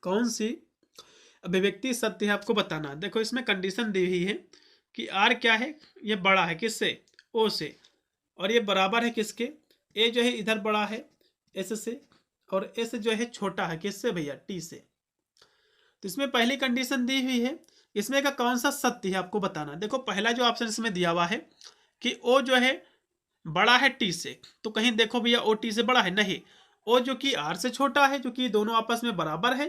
कौन सी अभिव्यक्ति सत्य है आपको बताना। देखो इसमें कंडीशन दी हुई है कि आर क्या है, ये बड़ा है किससे, ओ से, और ये बराबर है किसके, ए जो है इधर बड़ा है एस से और एस जो है छोटा है किससे भैया, टी से। तो इसमें पहली कंडीशन दी हुई है, इसमें का कौन सा सत्य है आपको बताना। देखो पहला जो ऑप्शन इसमें दिया हुआ है कि ओ जो है बड़ा है टी से, तो कहीं देखो भैया ओ टी से बड़ा है, नहीं, ओ जो कि आर से छोटा है, जो कि दोनों आपस में बराबर है,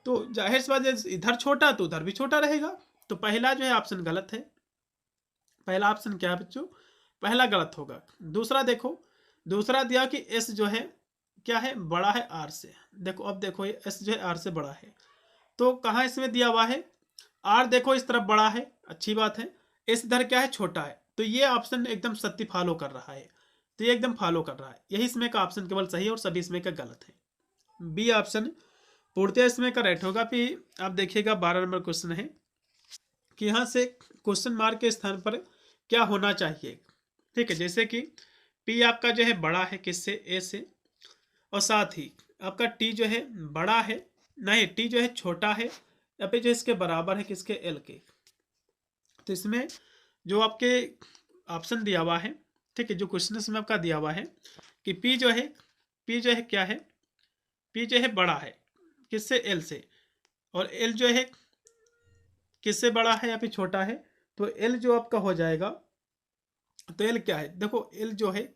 तो जाहिर सी बात है इधर छोटा तो उधर भी छोटा रहेगा। तो पहला जो है ऑप्शन गलत है, पहला ऑप्शन क्या है बच्चों, पहला गलत होगा। दूसरा देखो, दूसरा दिया कि एस जो है क्या है, बड़ा है आर से। देखो अब देखो ये एस जो है आर से बड़ा है, तो कहाँ इसमें दिया हुआ है, आर देखो इस तरफ बड़ा है, अच्छी बात है, इस इधर क्या है, छोटा है, तो ये ऑप्शन एकदम सत्य फॉलो कर रहा है, तो ये एकदम फॉलो कर रहा है, यही इसमें का ऑप्शन केवल सही है और सभी इसमें का गलत है। बी ऑप्शन पूर्णतः इसमें का राइट होगा। फिर आप देखिएगा 12 नंबर क्वेश्चन है कि यहाँ से क्वेश्चन मार्क के स्थान पर क्या होना चाहिए। ठीक है, जैसे कि पी आपका जो है बड़ा है किससे, ए से, और साथ ही आपका टी जो है बड़ा है, नहीं टी जो है छोटा है या फिर जो इसके बराबर है किसके, एल के। तो इसमें जो आपके ऑप्शन दिया हुआ है, ठीक है, जो क्वेश्चन इसमें आपका दिया हुआ है कि पी जो है, पी जो है क्या है, पी जो है बड़ा है किससे, एल से, और एल जो है किससे बड़ा है या फिर छोटा है, तो एल जो आपका हो जाएगा, तो एल क्या है, देखो एल जो है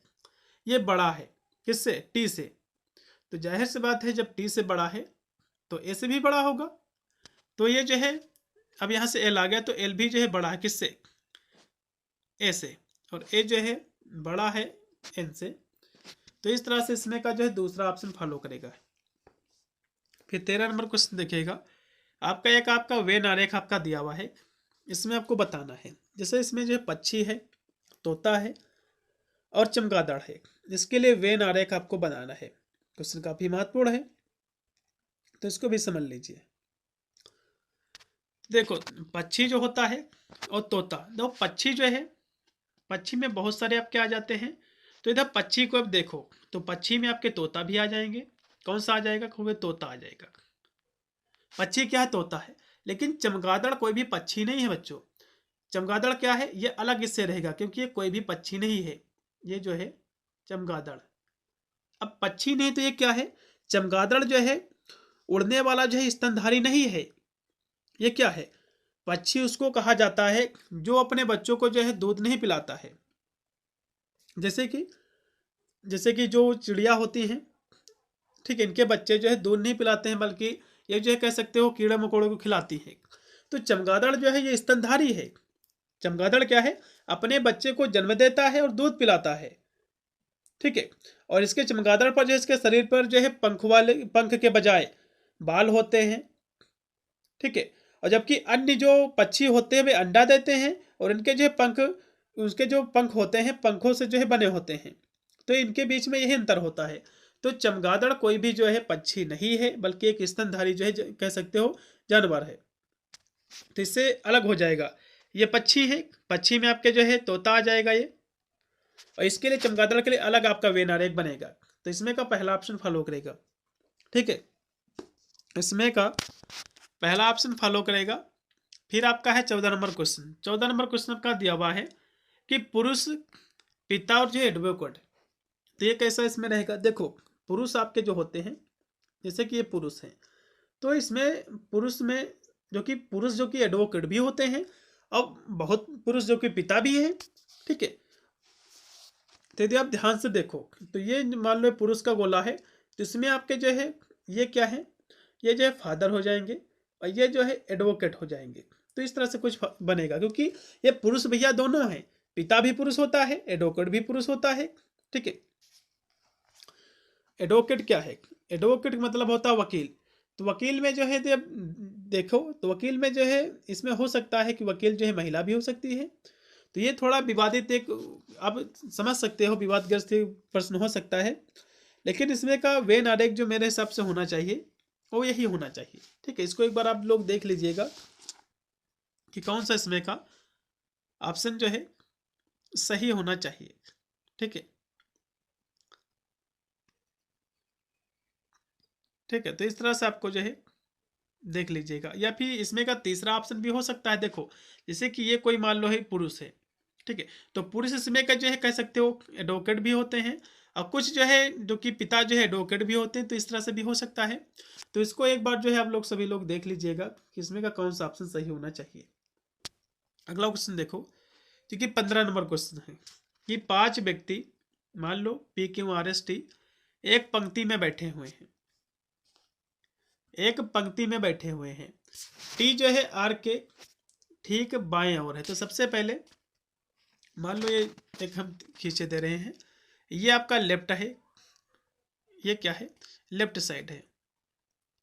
ये बड़ा है किससे, टी से, तो जाहिर सी बात है जब टी से बड़ा है तो ए से भी बड़ा होगा, तो ये जो है अब यहाँ से एल आ गया, तो एल भी जो है बड़ा है किससे, ए से, और ए जो है बड़ा है एन से, तो इस तरह से इसमें का जो है दूसरा ऑप्शन फॉलो करेगा। फिर 13 नंबर क्वेश्चन देखिएगा, आपका एक आपका वेन आरेख आपका दिया हुआ है, इसमें आपको बताना है, जैसे इसमें जो है पक्षी है, तोता है और चमगादड़ है, इसके लिए वेन आरेख आपको बनाना है। क्वेश्चन काफी महत्वपूर्ण है, तो इसको भी समझ लीजिए। देखो पक्षी जो होता है और तोता, देखो पक्षी जो है, पक्षी में बहुत सारे आपके आ जाते हैं, तो इधर पक्षी को अब देखो, तो पक्षी में आपके तोता भी आ जाएंगे, कौन सा आ जाएगा, कहोगे तोता आ जाएगा, पक्षी क्या है, तोता है। लेकिन चमगादड़ कोई भी पक्षी नहीं है बच्चों, चमगादड़ क्या है, ये अलग इससे रहेगा क्योंकि ये कोई भी पक्षी नहीं है, ये जो है चमगादड़। अब पक्षी नहीं तो ये क्या है, चमगादड़ जो है उड़ने वाला जो है स्तनधारी नहीं है, ये क्या है, पक्षी उसको कहा जाता है जो अपने बच्चों को जो है दूध नहीं पिलाता है। जैसे कि जो चिड़िया होती हैं, ठीक है, इनके बच्चे जो है दूध नहीं पिलाते हैं, बल्कि ये जो है कह सकते हो कीड़े मकोड़ों को खिलाती है। तो चमगादड़ जो है ये स्तनधारी है, चमगादड़ क्या है, अपने बच्चे को जन्म देता है और दूध पिलाता है, ठीक है, और इसके चमगादड़ पर जो है इसके शरीर पर जो है पंख के बजाय बाल होते हैं, ठीक है, और जबकि अन्य जो पक्षी होते हैं वे अंडा देते हैं और इनके जो है पंख, उसके जो पंख होते हैं पंखों से जो है बने होते हैं, तो इनके बीच में यही अंतर होता है। तो चमगादड़ कोई भी जो है पक्षी नहीं है, बल्कि एक स्तनधारी जो है कह सकते हो जानवर है, तो इससे अलग हो जाएगा। ये पक्षी है, पक्षी में आपके जो है तोता आ जाएगा ये, और इसके लिए चमगादड़ के लिए अलग आपका वेन आरेख बनेगा, तो इसमें का पहला ऑप्शन फॉलो करेगा, ठीक है, इसमें का पहला ऑप्शन फॉलो करेगा। फिर आपका है 14 नंबर क्वेश्चन, 14 नंबर क्वेश्चन आपका दिया हुआ है कि पुरुष पिता और जो एडवोकेट, तो ये कैसा इसमें रहेगा, देखो पुरुष आपके जो होते हैं, जैसे कि ये पुरुष हैं, तो इसमें पुरुष में जो कि एडवोकेट भी होते हैं और बहुत पुरुष जो कि पिता भी हैं, ठीक है, तो यदि आप ध्यान से देखो तो ये मान लो पुरुष का गोला है, तो इसमें आपके जो है ये क्या है, ये जो है फादर हो जाएंगे और ये जो है एडवोकेट हो जाएंगे, तो इस तरह से कुछ बनेगा, क्योंकि ये पुरुष भैया दोनों हैं, पिता भी पुरुष होता है, एडवोकेट भी पुरुष होता है, ठीक है। एडवोकेट क्या है, एडवोकेट मतलब होता है वकील, तो वकील में जो है जब देखो तो वकील में जो है इसमें हो सकता है कि वकील जो है महिला भी हो सकती है, तो ये थोड़ा विवादित एक आप समझ सकते हो विवादग्रस्त प्रश्न हो सकता है, लेकिन इसमें का वेन आरेख जो मेरे हिसाब से होना चाहिए वो यही होना चाहिए, ठीक है। इसको एक बार आप लोग देख लीजिएगा कि कौन सा इसमें का ऑप्शन जो है सही होना चाहिए, ठीक है, ठीक है। तो इस तरह से आपको जो है देख लीजिएगा, या फिर इसमें का तीसरा ऑप्शन भी हो सकता है, देखो जैसे कि ये कोई मान लो है पुरुष है, ठीक है, तो पुरुष इसमें का जो है कह सकते हो एडवोकेट भी होते हैं और कुछ जो है जो कि पिता जो है एडवोकेट भी होते हैं, तो इस तरह से भी हो सकता है। तो इसको एक बार जो है आप लोग सभी लोग देख लीजिएगा कि इसमें का कौन सा ऑप्शन सही होना चाहिए। अगला क्वेश्चन देखो, क्योंकि 15 नंबर क्वेश्चन है कि 5 व्यक्ति मान लो PQRST एक पंक्ति में बैठे हुए हैं, एक पंक्ति में बैठे हुए हैं। टी जो है आर के ठीक बाएं ओर है। तो सबसे पहले मान लो ये एक हम खींचे दे रहे हैं, ये आपका लेफ्ट है, ये क्या है, लेफ्ट साइड है।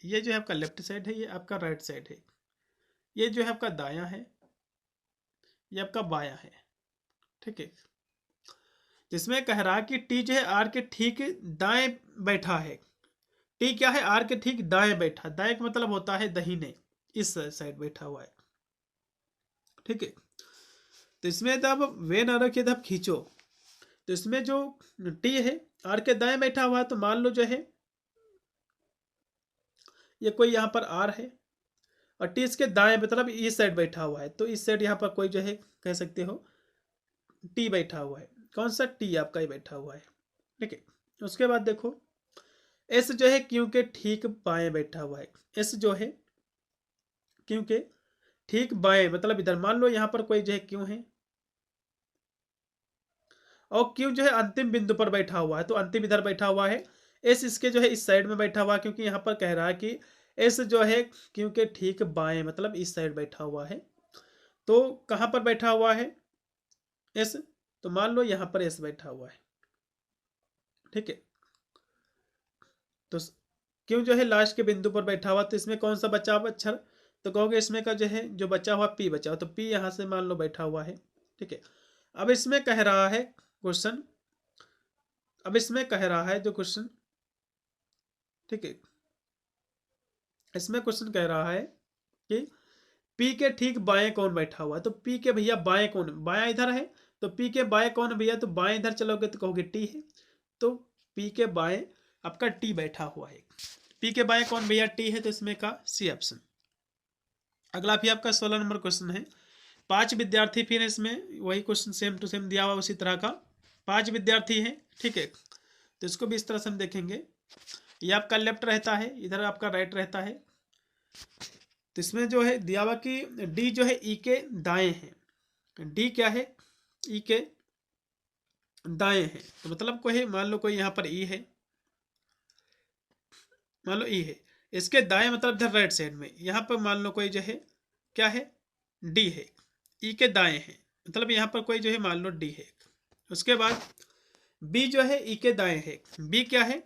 ये जो है आपका लेफ्ट साइड है, ये आपका राइट साइड है। ये जो है आपका दायां है, ये आपका बायां है। ठीक है, जिसमें कह रहा है कि टी जो है आर के ठीक दाएं बैठा है। टी क्या है, आर के ठीक दाएं बैठा। दाएं का मतलब होता है दाहिने, इस साइड बैठा हुआ है। ठीक है, तो इसमें तब वे न रखिए तब खींचो। तो इसमें जो टी है आर के दाएं बैठा हुआ है, तो मान लो जो है ये कोई यहाँ पर आर है और टी इसके दाएं मतलब इस साइड बैठा हुआ है। तो इस साइड यहाँ पर कोई जो है कह सकते हो टी बैठा हुआ है। कौन सा, टी आपका ही बैठा हुआ है। ठीक है, उसके बाद देखो एस जो है क्यू के ठीक बाएं बैठा हुआ है। एस जो है क्यू के ठीक बाएं मतलब इधर। मान लो यहाँ पर कोई जो है क्यू है और क्यू जो है अंतिम बिंदु पर बैठा हुआ है, तो अंतिम इधर बैठा हुआ है। एस इसके जो है इस साइड में बैठा हुआ है, क्योंकि यहाँ पर कह रहा है कि एस जो है क्यू के ठीक बाएं मतलब इस साइड बैठा हुआ है। तो कहाँ पर बैठा हुआ है एस, तो मान लो यहाँ पर एस बैठा हुआ है। ठीक है, तो क्यों जो है लास्ट के बिंदु पर बैठा हुआ, तो इसमें कौन सा बचा हुआ अक्षर, तो कहोगे इसमें का जो है जो बचा हुआ पी बचा हुआ, तो पी यहाँ से मान लो बैठा हुआ है। ठीक है, अब इसमें कह रहा है क्वेश्चन, अब इसमें कह रहा है जो क्वेश्चन, ठीक है, इसमें क्वेश्चन कह रहा है कि पी के ठीक बाएं कौन बैठा हुआ है। तो पी के भैया बाएं कौन, बायां इधर है, तो पी के बाएं कौन भैया, तो बाएं इधर चलोगे तो कहोगे टी है। तो पी के बाएं आपका टी बैठा हुआ है। पी के बाएं कौन भैया, टी है, तो इसमें का सी ऑप्शन। अगला भी आपका 16 नंबर क्वेश्चन है। 5 विद्यार्थी, फिर इसमें वही क्वेश्चन सेम टू सेम दिया हुआ उसी तरह का। 5 विद्यार्थी हैं, ठीक है, तो इसको भी इस तरह से हम देखेंगे। ये आपका लेफ्ट रहता है, इधर आपका राइट रहता है। तो इसमें जो है दिया हुआ कि डी जो है ई के दाएं है। डी क्या है, ई के दाएं है, तो मतलब कोई मान लो कोई यहाँ पर ई है, मान लो ई है, इसके दाएं मतलब इधर राइट साइड में। यहाँ पर मान लो कोई जो है क्या है, डी है, ई के दाएं है, मतलब यहाँ पर कोई जो है मान लो डी है। उसके बाद बी जो है ई के दाएं है। बी क्या है,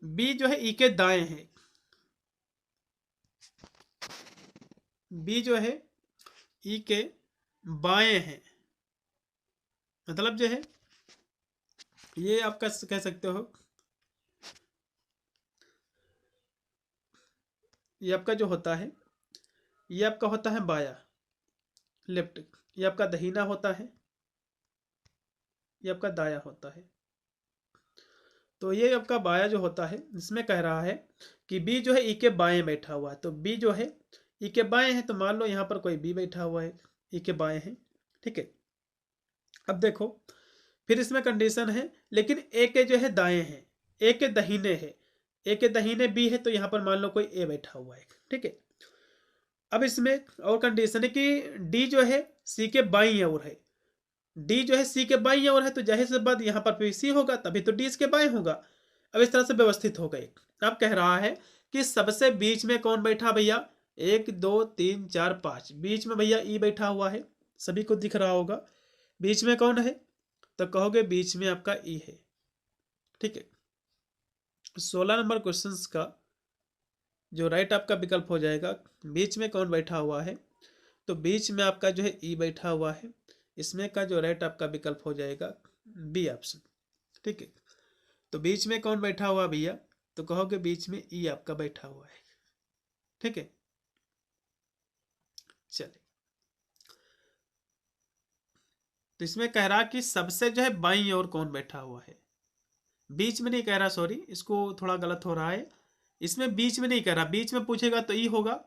बी जो है ई के दाएं है। बी जो है ई के बाएं है, मतलब जो है ये आपका कह सकते हो, ये आपका जो होता है, ये आपका होता है बाया, लेफ्ट। ये आपका दहीना होता है, ये आपका दाया होता है। तो ये आपका बाया जो होता है, इसमें कह रहा है कि बी जो है ई के बाएं बैठा हुआ है। तो बी जो है ई के बाएं है, तो मान लो यहाँ पर कोई बी बैठा हुआ है, ई के बाएं है। ठीक है, अब देखो फिर इसमें कंडीशन है, लेकिन ए के जो है दाएं है, ए के दहीने है, ए के दहीने बी है, तो यहाँ पर मान लो कोई ए बैठा हुआ है। ठीक है, अब इसमें और कंडीशन है कि डी जो है सी के बाईं ओर है। डी जो है सी के बाईं ओर है, तो जाहिर सी बात यहाँ पर भी सी होगा, तभी तो डी इसके बाएं होगा। अब इस तरह से व्यवस्थित हो गए। अब कह रहा है कि सबसे बीच में कौन बैठा भैया, 1 2 3 4 5, बीच में भैया ई बैठा हुआ है, सभी को दिख रहा होगा। बीच में कौन है, तो कहोगे बीच में आपका ई है। ठीक है, 16 नंबर क्वेश्चन का जो राइट आपका विकल्प हो जाएगा, बीच में कौन बैठा हुआ है, तो बीच में आपका जो है ई बैठा हुआ है। इसमें का जो राइट आपका विकल्प हो जाएगा बी ऑप्शन। ठीक है, तो बीच में कौन बैठा हुआ भैया, तो कहोगे बीच में ई आपका बैठा हुआ है। ठीक है, चलिए, तो इसमें कह रहा कि सबसे जो है बाईं ओर कौन बैठा हुआ है। बीच में नहीं कह रहा, सॉरी, इसको थोड़ा गलत हो रहा है। इसमें बीच में नहीं कह रहा, बीच में पूछेगा तो ई होगा।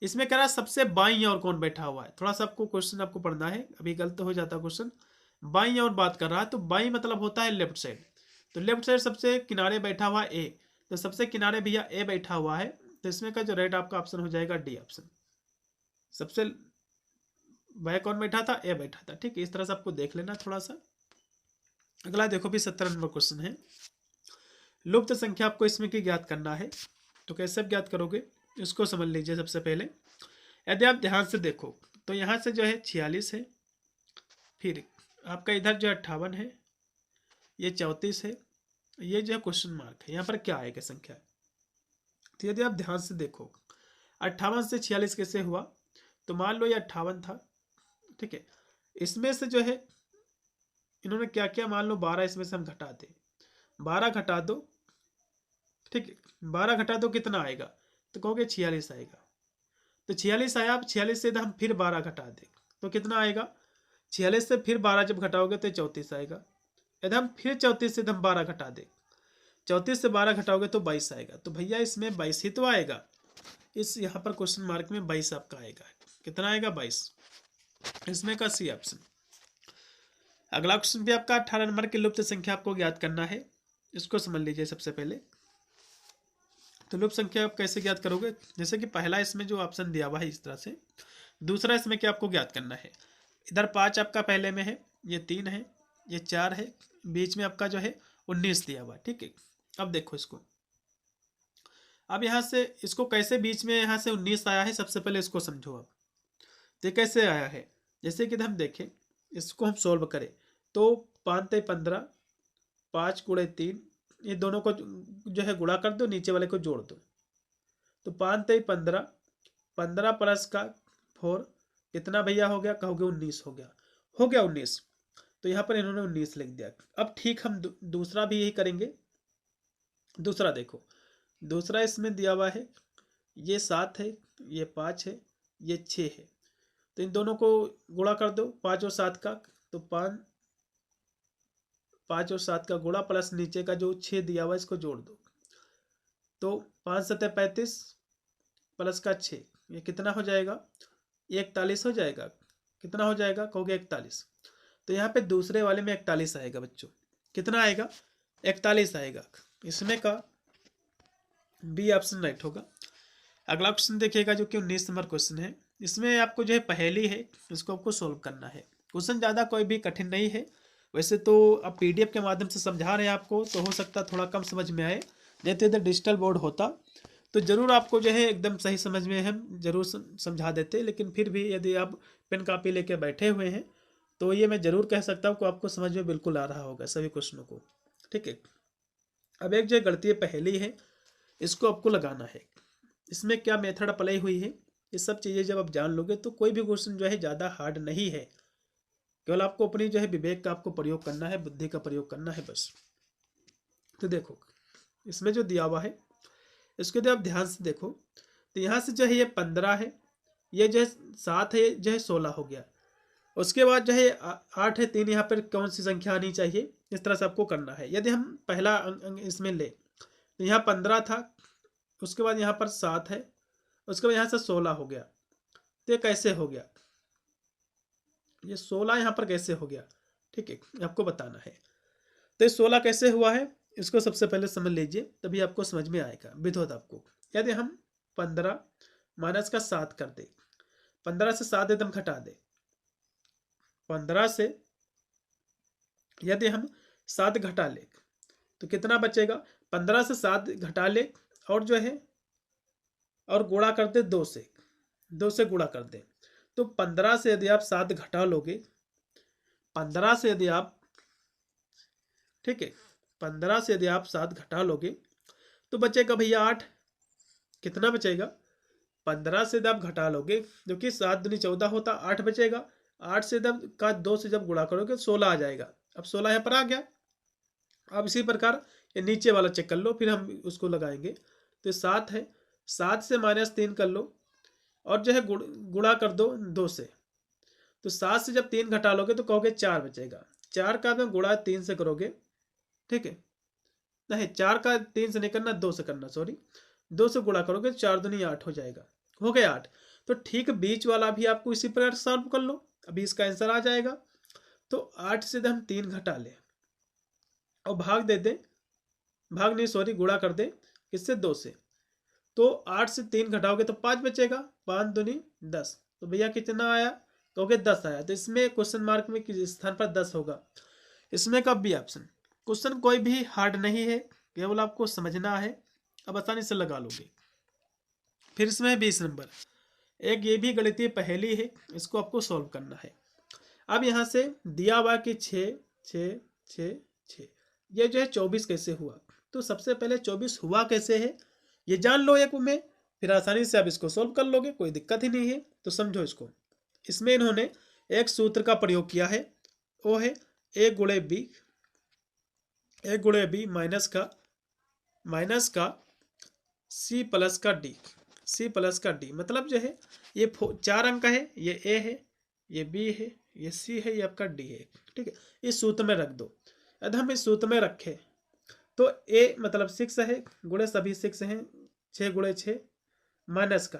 इसमें कह रहा सबसे बाईं ओर कौन बैठा हुआ है। थोड़ा सा आपको क्वेश्चन आपको पढ़ना है, अभी गलत हो जाता क्वेश्चन। बाईं ओर बात कर रहा है, तो बाईं मतलब होता है लेफ्ट साइड। तो लेफ्ट साइड सबसे किनारे बैठा हुआ ए, तो सबसे किनारे भैया ए बैठा हुआ है, तो इसमें का जो राइट आपका ऑप्शन हो जाएगा डी ऑप्शन। सबसे बाएं कौन बैठा था, ए बैठा था। ठीक है, इस तरह से आपको देख लेना थोड़ा सा। अगला देखो भी 17 नंबर क्वेश्चन है, लुप्त संख्या आपको इसमें की ज्ञात करना है। तो कैसे आप ज्ञात करोगे इसको समझ लीजिए। सबसे पहले यदि आप ध्यान से देखो तो यहाँ से जो है 46 है, फिर आपका इधर जो है 58 है, ये 34 है, ये जो है क्वेश्चन मार्क है, यहाँ पर क्या आएगा संख्या। तो यदि आप ध्यान से देखो 58 से 46 कैसे हुआ, तो मान लो ये 58 था, ठीक है, इसमें से जो है इन्होंने क्या किया, मान लो 12 इसमें से हम घटा दे, 12 घटा दो, ठीक है, 12 घटा दो कितना आएगा, तो कहोगे 46 आएगा। तो 46 आया, अब 46 से हम फिर 12 घटा दे तो कितना आएगा, 46 से फिर 12 जब घटाओगे तो 34 आएगा। यदि हम फिर 34 से हम 12 घटा दे, 34 से 12 घटाओगे तो 22 आएगा। तो भैया इसमें 22 ही तो आएगा, इस यहाँ पर क्वेश्चन मार्क में 22 आपका आएगा। कितना आएगा, 22, इसमें का सी ऑप्शन। अगला क्वेश्चन भी आपका 18 नंबर की लुप्त संख्या आपको ज्ञात करना है, इसको समझ लीजिए। सबसे पहले तो लुप्त संख्या आप कैसे ज्ञात करोगे, जैसे कि पहला इसमें जो ऑप्शन दिया हुआ है इस तरह से, दूसरा इसमें क्या आपको ज्ञात करना है, इधर 5 आपका पहले में है, ये 3 है, ये 4 है, बीच में आपका जो है 19 दिया हुआ। ठीक है, अब देखो इसको, अब यहाँ से इसको कैसे बीच में यहाँ से 19 आया है, सबसे पहले इसको समझो। अब तो कैसे आया है, जैसे कि हम देखें, इसको हम सोल्व करें तो 5 × 15, 5 × 3, ये दोनों को जो है गुणा कर दो, नीचे वाले को जोड़ दो। तो 5 × 15, 15 प्लस का 4 कितना भैया हो गया, कहोगे 19 हो गया, 19। तो यहाँ पर इन्होंने 19 लिख दिया। अब ठीक हम दूसरा भी यही करेंगे। दूसरा देखो, दूसरा इसमें दिया हुआ है, ये 7 है, ये 5 है, ये 6 है, तो इन दोनों को गुणा कर दो, 5 और 7 का, तो 5 और 7 का गुणा प्लस नीचे का जो 6 दिया हुआ इसको जोड़ दो। तो 5 × 7 = 35 प्लस का 6, ये कितना हो जाएगा, 41 हो जाएगा। कितना हो जाएगा, कहोगे 41। तो यहाँ पे दूसरे वाले में 41 आएगा बच्चों, कितना आएगा, 41 आएगा। इसमें का बी ऑप्शन राइट होगा। अगला क्वेश्चन देखिएगा जो कि 19 नंबर क्वेश्चन है, इसमें आपको जो है पहेली है, इसको आपको सोल्व करना है। क्वेश्चन ज़्यादा कोई भी कठिन नहीं है, वैसे तो अब पीडीएफ के माध्यम से समझा रहे हैं आपको, तो हो सकता है थोड़ा कम समझ में आए। जैसे इधर डिजिटल बोर्ड होता तो ज़रूर आपको जो है एकदम सही समझ में हम जरूर समझा देते, लेकिन फिर भी यदि आप पेन कापी लेके बैठे हुए हैं तो ये मैं ज़रूर कह सकता हूँ कि आपको समझ में बिल्कुल आ रहा होगा सभी क्वेश्चनों को। ठीक है, अब एक जो गणितीय पहेली है, इसको आपको लगाना है। इसमें क्या मेथड अप्लाई हुई है, ये सब चीज़ें जब आप जान लोगे तो कोई भी क्वेश्चन जो है ज़्यादा हार्ड नहीं है। केवल आपको अपनी जो है विवेक का आपको प्रयोग करना है, बुद्धि का प्रयोग करना है बस। तो देखो इसमें जो दिया हुआ है, इसको यदि आप ध्यान से देखो तो यहाँ से जो है ये 15 है, ये जो है 7 है, जो है 16 हो गया। उसके बाद जो है 8 है, 3 यहाँ पर कौन सी संख्या आनी चाहिए, इस तरह से आपको करना है। यदि हम पहला अंक इसमें ले तो यहाँ 15 था, उसके बाद यहाँ पर 7 है, उसके बाद यहाँ से 16 हो गया। तो ये कैसे हो गया, ये 16 यहाँ पर कैसे हो गया, ठीक है, आपको बताना है। तो ये 16 कैसे हुआ है, इसको सबसे पहले समझ लीजिए, तभी आपको समझ में आएगा विधोत आपको। यदि हम 15 माइनस का 7 कर दे, 15 से 7 एकदम घटा दे, 15 से यदि हम 7 घटा ले तो कितना बचेगा, 15 से 7 घटा ले और जो है और गुणा कर दे 2 से, 2 से गुणा कर दे। तो 15 से यदि आप 7 घटा लोगे, 15 से यदि आप, ठीक है, 15 से यदि आप 7 घटा लोगे तो बचेगा भैया 8। कितना बचेगा, 15 से यदि आप घटा लोगे, जो कि 7 दूनी 14 होता, 8 बचेगा। 8 से जब का 2 से जब गुणा करोगे 16 आ जाएगा। अब 16 यहाँ पर आ गया। अब इसी प्रकार ये नीचे वाला चेक कर लो, फिर हम उसको लगाएंगे। तो 7 है, 7 से -3 कर लो और जो है गुणा कर दो 2 से। तो 7 से जब 3 घटा लोगे तो कहोगे 4 बचेगा। 4 का तो गुणा 3 से करोगे, ठीक है, नहीं 4 का 3 से नहीं करना, 2 से करना, सॉरी, 2 से गुणा करोगे 4 दूनी 8 हो जाएगा, हो गया 8। तो ठीक बीच वाला भी आपको इसी प्रकार सॉल्व कर लो, अभी इसका आंसर आ जाएगा। तो 8 से हम 3 घटा ले, और भाग दे दे, भाग नहीं सॉरी गुणा कर दे किससे, 2 से। तो 8 से 3 घटाओगे तो 5 बचेगा, 5 दूनी 10। तो भैया कितना आया, कहोगे 10 आया। तो इसमें क्वेश्चन मार्क में किस स्थान पर 10 होगा, इसमें का बी ऑप्शन। क्वेश्चन कोई भी हार्ड नहीं है, केवल आपको समझना है, अब आसानी से लगा लोगे। फिर इसमें 20 नंबर, एक ये भी गणितीय पहेली है, इसको आपको सॉल्व करना है। अब यहाँ से दिया हुआ कि 6 6 6 6, ये जो है 24 कैसे हुआ। तो सबसे पहले 24 हुआ कैसे है ये जान लो एक में, फिर आसानी से आप इसको सॉल्व कर लोगे, कोई दिक्कत ही नहीं है। तो समझो इसको, इसमें इन्होंने एक सूत्र का प्रयोग किया है, वो है ए गुणे बी, ए गुणे बी माइनस का सी प्लस का डी, सी प्लस का डी। मतलब जो है ये 4 अंक है, ये ए है, ये बी है, ये सी है, ये आपका डी है। ठीक है, इस सूत्र में रख दो। यदि हम इस सूत्र में रखें तो ए मतलब 6 है, गुणे सभी 6 हैं, 6 गुणे 6 माइनस का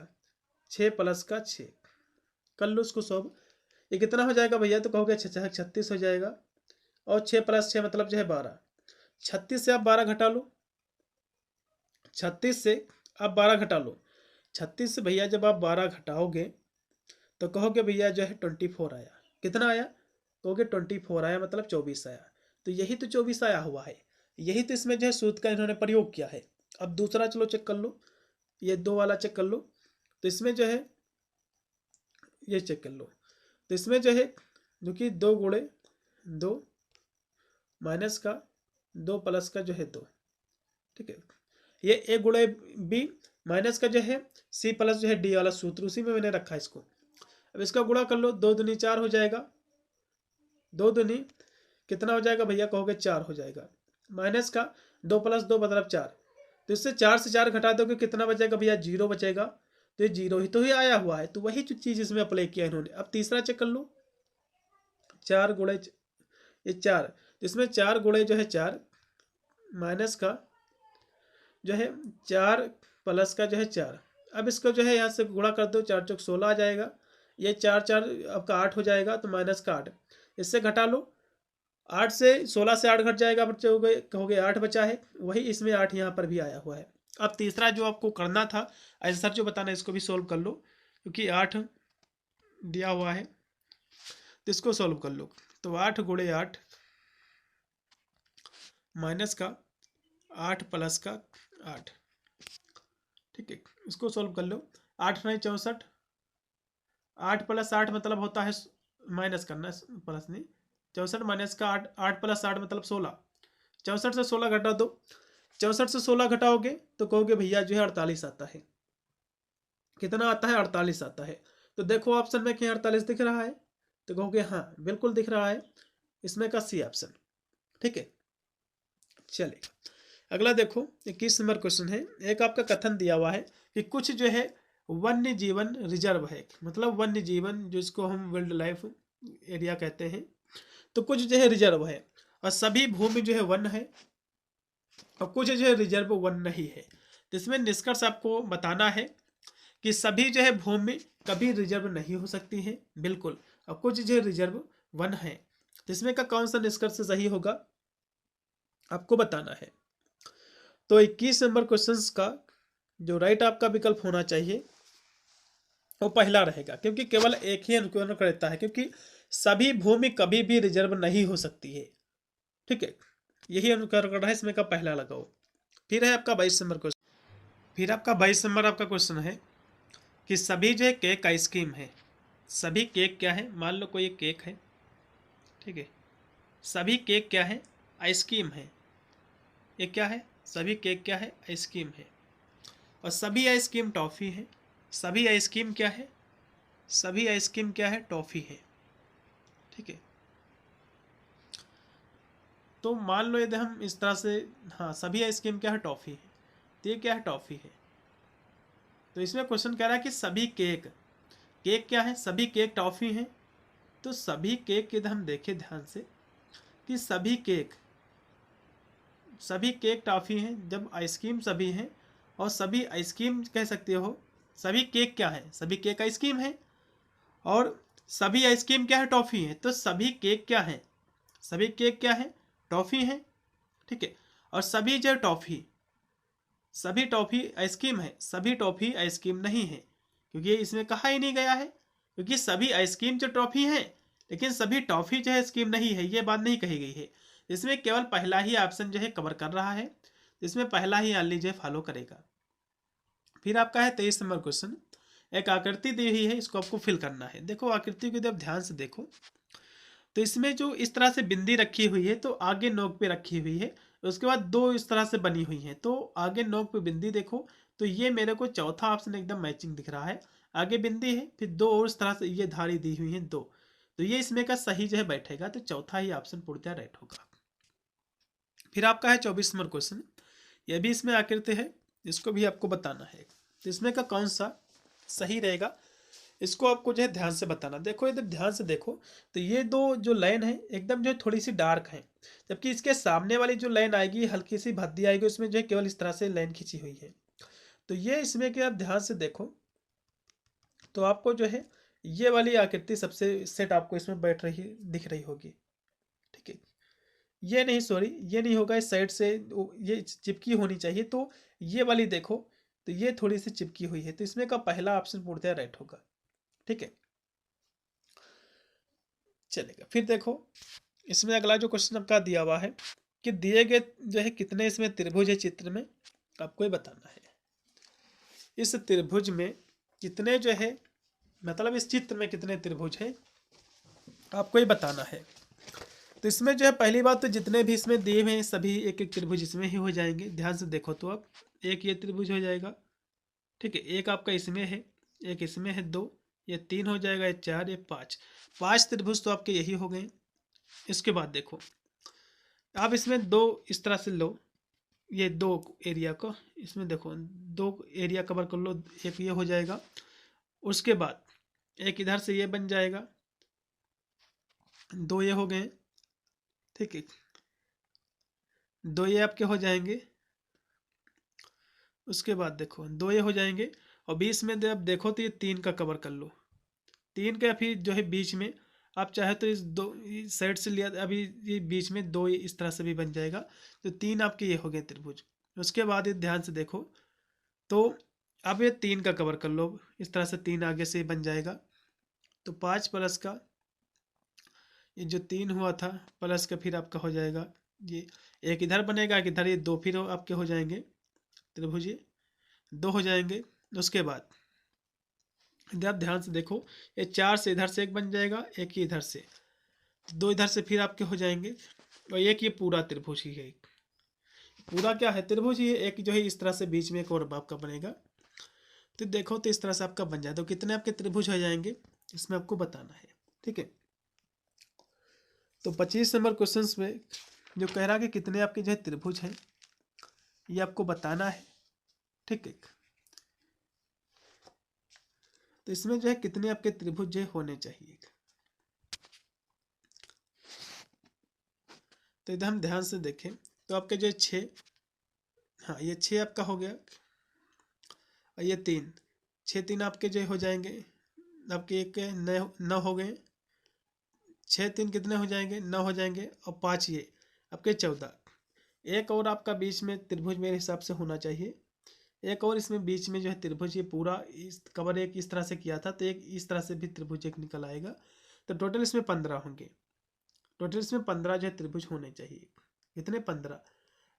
6 प्लस का 6, कर लो उसको सॉल्व। ये कितना हो जाएगा भैया, तो कहोगे 36 हो जाएगा, और 6 प्लस 6 मतलब जो है 12। 36 से आप 12 घटा लो, 36 से आप 12 घटा लो। 36 से भैया जब आप 12 घटाओगे तो कहोगे भैया जो है 24 आया। कितना आया, कहोगे 24 आया, मतलब 24 आया। तो यही तो 24 आया हुआ है, यही तो इसमें जो है सूत्र का इन्होंने प्रयोग किया है। अब दूसरा चलो चेक कर लो, ये 2 वाला चेक कर लो। तो इसमें जो है ये चेक कर लो, तो इसमें जो है जो कि 2 गुणे 2 माइनस का 2 प्लस का जो है 2। ठीक है, ये ए गुणे बी माइनस का जो है सी प्लस जो है डी वाला सूत्र, उसी में मैंने रखा है इसको। अब इसका गुणा कर लो, 2 दूनी 4 हो जाएगा, 2 दूनी कितना हो जाएगा भैया, कहोगे 4 हो जाएगा, माइनस का 2 प्लस 2 मतलब 4। तो इससे 4 से 4 घटा दोगे कितना बचेगा भैया, 0 बचेगा। तो ये 0 ही तो ही आया हुआ है, तो वही चीज़ इसमें अप्लाई किया इन्होंने। अब तीसरा चेक कर लो, 4 गुणे ये 4, तो इसमें 4 गुणे जो है 4 माइनस का जो है 4 प्लस का जो है 4। अब इसको जो है यहाँ से गुणा कर दो, 4 चौक 16 आ जाएगा, ये 4 4 आपका 8 हो जाएगा, तो माइनस का 8 इससे घटा लो, 8 से 16 से 8 घट जाएगा, बच्चे हो गए, कहोगे 8 बचा है, वही इसमें 8 यहाँ पर भी आया हुआ है। अब तीसरा जो आपको करना था आंसर जो बताना है, इसको भी सोल्व कर लो, क्योंकि 8 दिया हुआ है, तो इसको सोल्व कर लो। तो 8 गुणे 8 माइनस का 8 प्लस का 8। ठीक है, इसको सोल्व कर लो। 8 नहीं 64, 8 प्लस 8 मतलब होता है माइनस करना, प्लस नहीं, 64 माइनस का 8, 8 प्लस 8 मतलब 16। 64 से 16 घटा दो, 64 से 16 घटाओगे तो कहोगे भैया जो है 48 आता है। कितना आता है, 48 आता है। तो देखो ऑप्शन में क्या 48 दिख रहा है, तो कहोगे हाँ बिल्कुल दिख रहा है, इसमें का सी ऑप्शन। ठीक है, चले अगला देखो 21 नंबर क्वेश्चन है। एक आपका कथन दिया हुआ है कि कुछ जो है वन्य जीवन रिजर्व है, मतलब वन्य जीवन जिसको हम वाइल्ड लाइफ एरिया कहते हैं, तो कुछ जो है रिजर्व है और सभी भूमि जो है वन है, और कुछ जो है रिजर्व वन नहीं है। तो इसमें निष्कर्ष आपको बताना है कि सभी जो है भूमि कभी रिजर्व नहीं हो सकती है, बिल्कुल, और कुछ जो है रिजर्व वन है। तो इसमें का कौन सा निष्कर्ष सही होगा आपको बताना है। तो 21 नंबर क्वेश्चन का जो राइट आपका विकल्प होना चाहिए वो पहला रहेगा, क्योंकि केवल एक ही अनुकरण रहता है, क्योंकि सभी भूमि कभी भी रिजर्व नहीं हो सकती है। ठीक है, यही अनुकरण है, इसमें का पहला लगाओ। फिर है आपका 22 नंबर क्वेश्चन, फिर आपका 22 नंबर आपका क्वेश्चन है कि सभी जो है केक आइसक्रीम है। सभी केक क्या है, मान लो कोई एक केक है, ठीक है, सभी केक क्या है, आइसक्रीम है। ये क्या है, सभी केक क्या है, आइसक्रीम है, और सभी आइसक्रीम टॉफ़ी है। सभी आइसक्रीम क्या है, सभी आइसक्रीम क्या है, टॉफ़ी है। ठीक है, तो मान लो यदि हम इस तरह से, हाँ सभी आइसक्रीम क्या है, टॉफ़ी है, तो ये क्या है, टॉफ़ी है। तो इसमें क्वेश्चन कह रहा है कि सभी केक, केक क्या है, सभी केक टॉफ़ी हैं। तो सभी केक यदि हम देखें ध्यान से कि सभी केक टॉफ़ी हैं, जब आइसक्रीम सभी हैं, और सभी आइसक्रीम कह सकते हो, सभी केक क्या है, सभी केक आइसक्रीम है, और सभी आइसक्रीम क्या है, टॉफ़ी है। तो सभी केक क्या है, सभी केक क्या है, टॉफ़ी है, ठीक है। और सभी जो टॉफी, सभी टॉफी आइसक्रीम है, सभी टॉफी आइसक्रीम नहीं है, क्योंकि ये इसमें कहा ही नहीं गया है, क्योंकि सभी आइसक्रीम जो टॉफी है लेकिन सभी टॉफी जो है आइसक्रीम नहीं है, ये बात नहीं कही गई है। इसमें केवल पहला ही ऑप्शन जो है कवर कर रहा है, इसमें पहला ही ऑनली जो है फॉलो करेगा। फिर आपका है 23 नंबर क्वेश्चन। एक आकृति दी हुई है, इसको आपको फिल करना है। देखो आकृति को जब ध्यान से देखो तो इसमें जो इस तरह से बिंदी रखी हुई है तो आगे नोक पे रखी हुई है, उसके बाद दो इस तरह से बनी हुई है, तो आगे नोक पे बिंदी देखो तो ये मेरे को चौथा ऑप्शन एकदम मैचिंग दिख रहा है। आगे बिंदी है, फिर दो और इस तरह से ये धारी दी हुई है दो, तो ये इसमें का सही जो है बैठेगा, तो चौथा ही ऑप्शन पूर्णतः राइट होगा। फिर आपका है 24 नंबर क्वेश्चन। यह भी इसमें आकृति है, इसको भी आपको बताना है, तो इसमें का कौन सा सही रहेगा इसको आपको जो है ध्यान से बताना। देखो एकदम ध्यान से देखो तो ये दो जो लाइन है एकदम जो है थोड़ी सी डार्क है, जबकि इसके सामने वाली जो लाइन आएगी हल्की सी भद्दी आएगी, उसमें जो है केवल इस तरह से लाइन खींची हुई है। तो ये इसमें कि आप ध्यान से देखो तो आपको जो है ये वाली आकृति सबसे सेट आपको इसमें बैठ रही दिख रही होगी, ठीक है। ये नहीं, सॉरी ये नहीं होगा, इस साइड से ये चिपकी होनी चाहिए, तो ये वाली देखो तो ये थोड़ी सी चिपकी हुई है, तो इसमें का पहला ऑप्शन पूर्णतः राइट होगा, ठीक है। चलेगा। फिर देखो इसमें अगला जो क्वेश्चन आपका दिया हुआ है कि दिए गए जो है कितने इसमें त्रिभुज है चित्र में, आपको ये बताना है। इस त्रिभुज में कितने जो है, मतलब इस चित्र में कितने त्रिभुज है आपको ये बताना है। तो इसमें जो है पहली बात तो जितने भी इसमें दिए हुए हैं सभी एक एक त्रिभुज इसमें ही हो जाएंगे। ध्यान से देखो तो आप एक ये त्रिभुज हो जाएगा, ठीक है, एक आपका इसमें है, एक इसमें है, दो, ये तीन हो जाएगा, ये चार, ये पाँच, पांच त्रिभुज तो आपके यही हो गए। इसके बाद देखो आप इसमें दो इस तरह से लो, ये दो एरिया को इसमें देखो दो एरिया कवर कर लो, एक ये हो जाएगा, उसके बाद एक इधर से ये बन जाएगा, दो ये हो गए, ठीक है, दो ये आपके हो जाएंगे, उसके बाद देखो दो ये हो जाएंगे, और बीच में अब देखो तो ये तीन का कवर कर लो, तीन का, फिर जो है बीच में आप चाहे तो इस दो साइड से लिया, अभी ये बीच में दो इस तरह से भी बन जाएगा, तो तीन आपके ये हो गए त्रिभुज। उसके बाद ये ध्यान से देखो तो अब ये तीन का कवर कर लो, इस तरह से तीन आगे से बन जाएगा, तो पाँच प्लस का ये जो तीन हुआ था प्लस का फिर आपका हो जाएगा, ये एक इधर बनेगा, एक इधर, ये दो फिर आपके हो जाएंगे त्रिभुज, ये दो हो जाएंगे। उसके बाद इधर आप ध्यान से देखो ये चार से इधर से एक बन जाएगा, एक ही इधर से, दो इधर से फिर आपके हो जाएंगे, और एक ये पूरा त्रिभुज ही है, पूरा क्या है त्रिभुज ही है, एक जो है इस तरह से बीच में एक और आपका बनेगा, तो देखो तो इस तरह से आपका बन जाए, तो कितने आपके त्रिभुज हो जाएंगे इसमें आपको बताना है, ठीक है। तो 25 नंबर क्वेश्चन में जो कह रहा है कि कितने आपके जो है त्रिभुज हैं ये आपको बताना है, ठीक है। तो इसमें जो है कितने आपके त्रिभुज जो होने चाहिए, तो इधर हम ध्यान से देखें तो आपके जो छः, हाँ ये छः आपका हो गया, और ये तीन, छः तीन आपके जो हो जाएंगे, आपके एक नौ हो गए, छः तीन कितने हो जाएंगे, नौ हो जाएंगे, और पाँच ये आपके 14, एक और आपका बीच में त्रिभुज मेरे हिसाब से होना चाहिए, एक और इसमें बीच में जो है त्रिभुज, ये पूरा इस कवर एक इस तरह से किया था, तो एक इस तरह से भी त्रिभुज एक निकल आएगा, तो टोटल इसमें 15 होंगे, टोटल इसमें 15 जो है त्रिभुज होने चाहिए, कितने 15।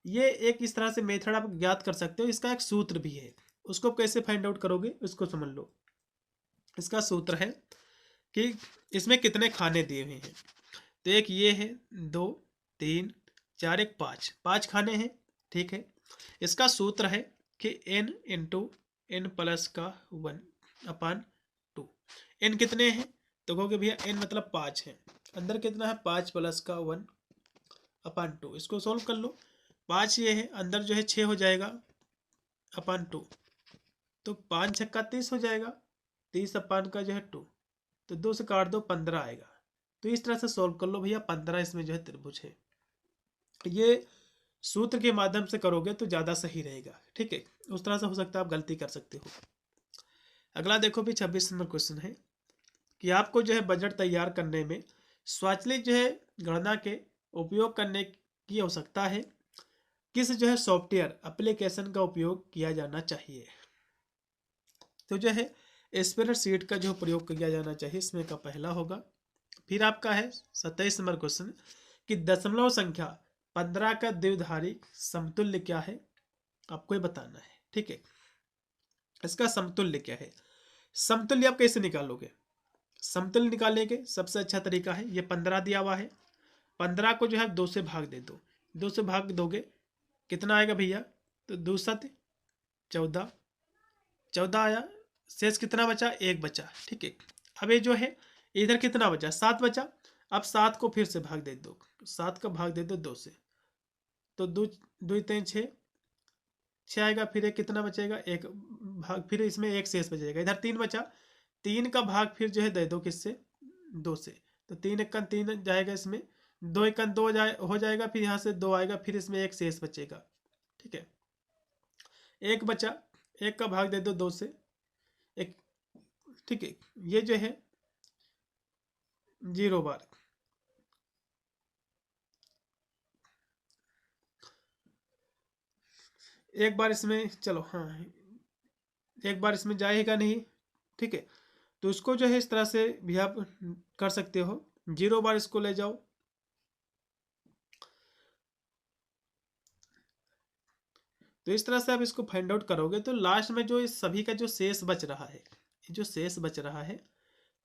ये एक इस तरह से मेथड आप ज्ञात कर सकते हो, इसका एक सूत्र भी है, उसको कैसे फाइंड आउट करोगे उसको समझ लो। इसका सूत्र है कि इसमें कितने खाने दिए हुए हैं, तो एक ये है, दो, तीन, चार, एक पाँच, पाँच खाने हैं, ठीक है। इसका सूत्र है कि n इंटू एन प्लस का 1/2, n कितने हैं तो कहोगे भैया n मतलब 5 है, अंदर कितना है 5 प्लस का 1/2, इसको सॉल्व कर लो, 5 ये है, अंदर जो है 6 हो जाएगा /2, तो 5 छक्का 30 हो जाएगा, 30 अपान का जो है 2, तो 2 से काट दो 15 आएगा, तो इस तरह से सॉल्व कर लो भैया, 15 इसमें जो है त्रिभुज है। ये सूत्र के माध्यम से करोगे तो ज़्यादा सही रहेगा, ठीक है, उस तरह से हो सकता है आप गलती कर सकते हो। अगला देखो भी 26 नंबर क्वेश्चन है कि आपको जो है बजट तैयार करने में स्वचालित जो है गणना के उपयोग करने की आवश्यकता है, किस जो है सॉफ्टवेयर एप्लीकेशन का उपयोग किया जाना चाहिए? तो जो है स्प्रेडशीट का जो प्रयोग किया जाना चाहिए, इसमें का पहला होगा। फिर आपका है 27 नंबर क्वेश्चन कि दशमलव संख्या 15 का द्विधारी समतुल्य क्या है? आपको ये बताना है, ठीक है। इसका समतुल्य क्या है? समतुल्य आप कैसे निकालोगे? समतुल्य निकालने के सबसे अच्छा तरीका है, ये 15 दिया हुआ है, 15 को जो है 2 से भाग दे दो, 2 से भाग दोगे कितना आएगा भैया? तो 2 7 14, 14 आया, शेष कितना बचा? 1 बचा, ठीक है। अब ये जो है इधर कितना बचा? 7 बचा। अब 7 को फिर से भाग दे दो, 7 का भाग दे दो 2 से, तो 2 2 3 6, 6 आएगा। फिर एक कितना बचेगा? एक भाग, फिर इसमें एक शेष बचेगा, इधर 3 बचा, 3 का भाग फिर जो है दे दो किससे? 2 से, तो 3 1 3 जाएगा, इसमें 2 1 2 हो जाएगा, फिर यहाँ से 2 आएगा, फिर इसमें एक शेष बचेगा, ठीक है। एक बचा, एक का भाग दे दो 2 से, एक, ठीक है। ये जो है 0 बार, एक बार इसमें, चलो हाँ, एक बार इसमें जाएगा नहीं, ठीक है। तो इसको जो है इस तरह से भी आप कर सकते हो, 0 बार इसको ले जाओ, तो इस तरह से आप इसको फाइंड आउट करोगे तो लास्ट में जो इस सभी का जो शेष बच रहा है, जो शेष बच रहा है,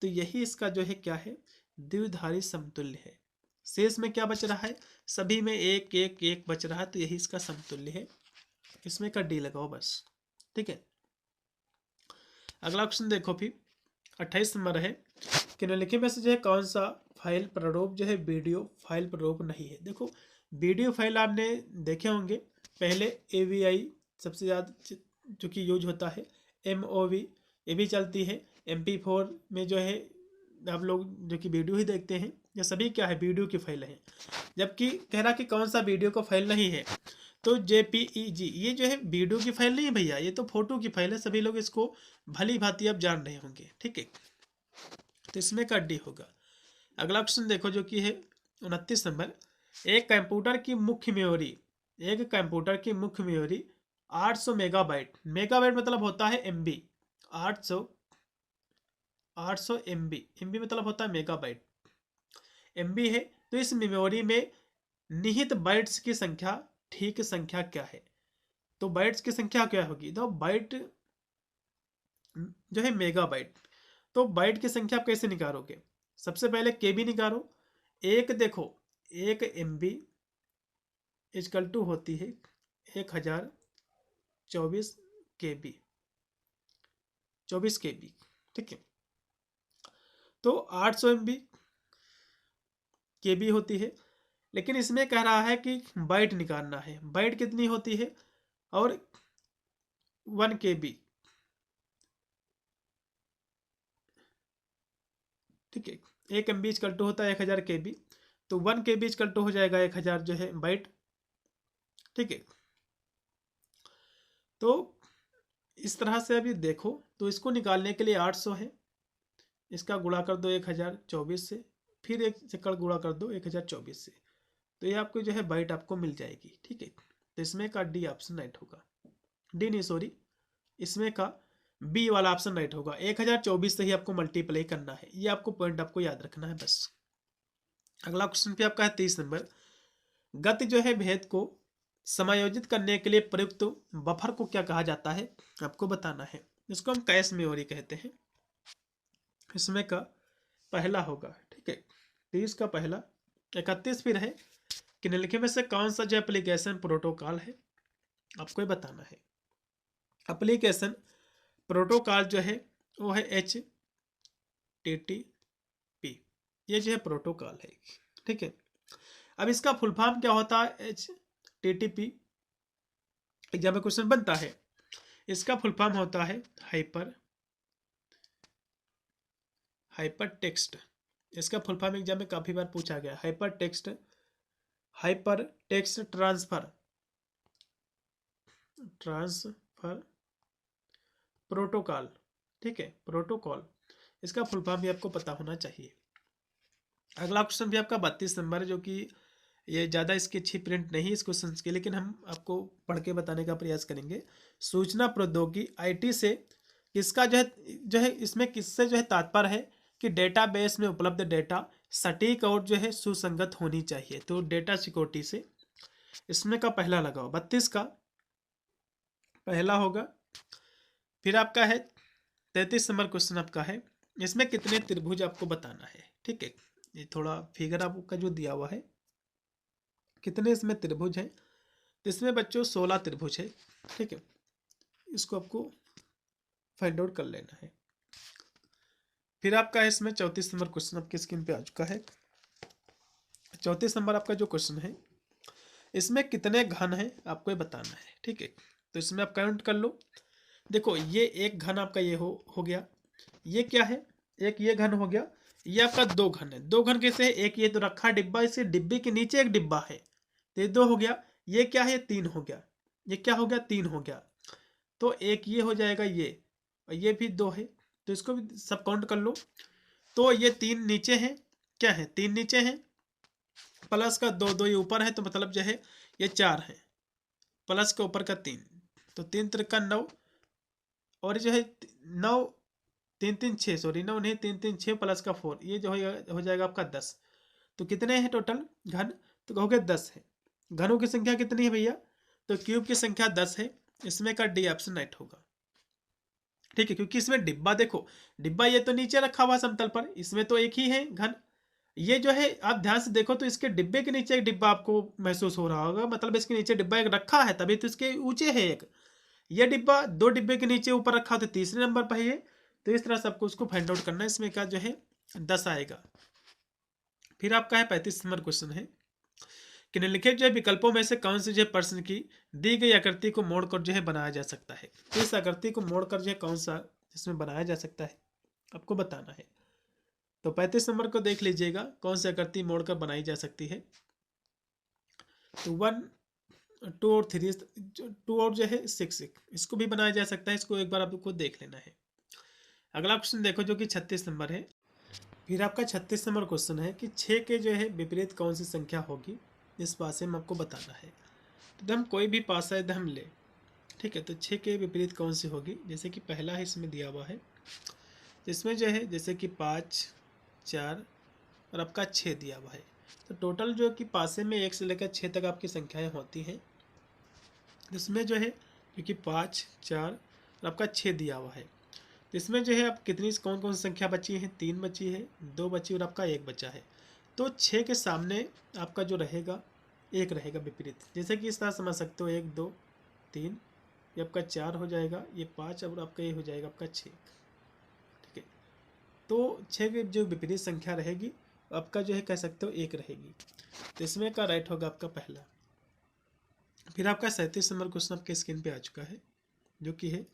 तो यही इसका जो है क्या है? द्विधारी समतुल्य है। शेष में क्या बच रहा है? सभी में एक एक एक बच रहा है, तो यही इसका समतुल्य है। इसमें का डी लगाओ बस, ठीक है। अगला क्वेश्चन देखो, फिर 28 नंबर है कि निम्नलिखित में से जो है कौन सा फाइल प्रारूप जो है वीडियो फाइल प्रारूप नहीं है? देखो, वीडियो फाइल आपने देखे होंगे, पहले AVI सबसे ज़्यादा जो कि यूज होता है, MOV ये भी चलती है, MP4 में जो है आप लोग जो कि वीडियो ही देखते हैं, ये सभी क्या है? वीडियो की फाइल है। जबकि कह रहा कि कौन सा वीडियो का फाइल नहीं है, तो JPEG ये जो है वीडियो की फाइल नहीं है भैया, ये तो फोटो की फाइल है, सभी लोग इसको भली भांति आप जान रहे होंगे, ठीक है। तो इसमें का डी होगा। अगला क्वेश्चन देखो जो कि है 29 नंबर, एक कंप्यूटर की मुख्य मेमोरी, एक कंप्यूटर की मुख्य मेमोरी 800 मेगाबाइट, मेगाबाइट मतलब होता है MB, 800 800 MB, MB मतलब होता है मेगाबाइट, MB है। तो इस मेमोरी में निहित बाइट्स की संख्या, ठीक संख्या क्या है? तो बाइट्स की संख्या क्या होगी? तो बाइट जो है मेगाबाइट, तो बाइट की संख्या आप कैसे निकालोगे? सबसे पहले KB निकालो, एक देखो, एक MB इजकल टू होती है 1024 KB, 24 KB, ठीक है। तो 800 MB KB होती है, लेकिन इसमें कह रहा है कि बाइट निकालना है, बाइट कितनी होती है? और 1 KB, ठीक है। एक MB इजकल टू होता है 1000 KB, तो 1 KB इजकल टू हो जाएगा 1000 जो है बाइट, ठीक है। तो इस तरह से अभी देखो, तो इसको निकालने के लिए 800 है, इसका गुणा कर दो 1024 से, फिर एक चक्कर गुणा कर दो 1024 से, तो ये आपको जो है बाइट आपको मिल जाएगी, ठीक है। तो इसमें का डी ऑप्शन राइट होगा, डी नहीं सॉरी, इसमें का बी वाला ऑप्शन राइट होगा। 1024 से ही आपको मल्टीप्लाई करना है, ये आपको पॉइंट आपको याद रखना है बस। अगला क्वेश्चन पे आपका है 30 नंबर, गति जो है भेद को समायोजित करने के लिए प्रयुक्त बफर को क्या कहा जाता है? आपको बताना है। इसको हम कैश मेमोरी कहते हैं। इसमें का पहला होगा, ठीक है, 30 का पहला। 31 फिर है कि निम्नलिखित में से कौन सा जो एप्लीकेशन प्रोटोकॉल है? आपको ये बताना है। एप्लीकेशन प्रोटोकॉल जो है वो है HTTP, ये जो है प्रोटोकॉल है, ठीक है। अब इसका फुल फॉर्म क्या होता है? HTTP एग्जाम में क्वेश्चन बनता है, इसका फुल फॉर्म होता है हाइपर टेक्स्ट। इसका फुल फॉर्म एग्जाम में काफी बार पूछा गया, हाइपर टेक्स्ट ट्रांसफर प्रोटोकॉल, ठीक है, प्रोटोकॉल, इसका फुल फॉर्म भी आपको पता होना चाहिए। अगला क्वेश्चन भी आपका 32 नंबर जो कि ये ज़्यादा इसकी अच्छी प्रिंट नहीं इस क्वेश्चन की, लेकिन हम आपको पढ़ के बताने का प्रयास करेंगे। सूचना प्रौद्योगिकी IT से किसका जो है इसमें किससे जो है तात्पर्य है कि डेटाबेस में उपलब्ध डेटा सटीक और जो है सुसंगत होनी चाहिए। तो डेटा सिक्योरिटी से इसमें का पहला लगाओ, 32 का पहला होगा। फिर आपका है 33 नंबर क्वेश्चन आपका है, इसमें कितने त्रिभुज आपको बताना है। ठीक है, ये थोड़ा फिगर आपका जो दिया हुआ है कितने इसमें त्रिभुज है, तो इसमें बच्चों 16 त्रिभुज है। ठीक है, इसको आपको फाइंड आउट कर लेना है। फिर आपका है इसमें 34 नंबर क्वेश्चन आपकी स्क्रीन पे आ चुका है। 34 नंबर आपका जो क्वेश्चन है, इसमें कितने घन है आपको ये बताना है। ठीक है, तो इसमें आप काउंट कर लो। देखो ये एक घन आपका ये हो गया, ये क्या है, एक ये घन हो गया, ये आपका 2 घन है। 2 घन कैसे है, एक ये तो रखा डिब्बा, इसे डिब्बे के नीचे एक डिब्बा है, तो ये 2 हो गया। ये क्या है, 3 हो गया। ये क्या हो गया, 3 हो गया। तो एक ये हो जाएगा ये, और ये भी 2 है, तो इसको भी सब काउंट कर लो। तो ये 3 नीचे हैं, क्या है, 3 नीचे हैं, प्लस का 2 2 ये ऊपर है, तो मतलब जो है ये 4 है, प्लस के ऊपर का 3, तो 3 त्रिका 9, और जो है 9 3 3 6, सॉरी 9 नहीं, 3 3 6 प्लस का 4, ये जो हो जाएगा आपका 10। तो कितने हैं टोटल घन, तो कहोगे 10 है। घनों की संख्या कितनी है भैया, तो क्यूब की संख्या 10 है। इसमें का डी ऑप्शन राइट होगा। ठीक है, क्योंकि इसमें डिब्बा, देखो डिब्बा ये तो नीचे रखा हुआ समतल पर, इसमें तो एक ही है घन। ये जो है आप ध्यान से देखो तो इसके डिब्बे के नीचे एक डिब्बा आपको महसूस हो रहा होगा, मतलब इसके नीचे डिब्बा एक रखा है, तभी तो इसके ऊंचे है एक। ये डिब्बा 2 डिब्बे के नीचे ऊपर रखा हो तो तीसरे नंबर पर है ये। तो इस तरह से आपको उसको फाइंड आउट करना है। इसमें का जो है 10 आएगा। फिर आपका है 35 नंबर क्वेश्चन है कि निम्नलिखित जो है विकल्पों में से कौन से जो है प्रश्न की दी गई आकृति को मोड़कर जो है बनाया जा सकता है। तो इस आकृति को मोड़कर जो है कौन सा इसमें बनाया जा सकता है आपको बताना है। तो 35 नंबर को देख लीजिएगा, कौन सी आकृति मोड़कर बनाई जा सकती है। तो 1 2 और 3, 2 और जो है 6, इसको भी बनाया जा सकता है। इसको एक बार आपको देख लेना है। अगला क्वेश्चन देखो जो कि 36 नंबर है। फिर आपका 36 नंबर क्वेश्चन है कि 6 के जो है विपरीत कौन सी संख्या होगी, इस पासे में आपको बताना है। तो हम कोई भी पासा यदि हम ले, ठीक है, तो 6 के विपरीत कौन सी होगी। जैसे कि पहला है इसमें दिया हुआ है, इसमें जो है जैसे कि 5 4 और आपका 6 दिया हुआ है। तो टोटल जो कि पासे में 1 से लेकर 6 तक आपकी संख्याएं होती हैं। इसमें जो है क्योंकि 5 4 और आपका 6 दिया हुआ है, तो इसमें जो है आप कितनी कौन कौन सी संख्या बची है, 3 बची है, 2 बची और आपका 1 बचा है। तो 6 के सामने आपका जो रहेगा 1 रहेगा विपरीत। जैसे कि इस तरह समझ सकते हो, 1 2 3, ये आपका 4 हो जाएगा, ये 5 और आपका ये हो जाएगा आपका 6। ठीक है, तो 6 की जो विपरीत संख्या रहेगी आपका जो है कह सकते हो 1 रहेगी। तो इसमें का राइट होगा आपका पहला। फिर आपका 37 नंबर क्वेश्चन आपके स्क्रीन पे आ चुका है, जो कि है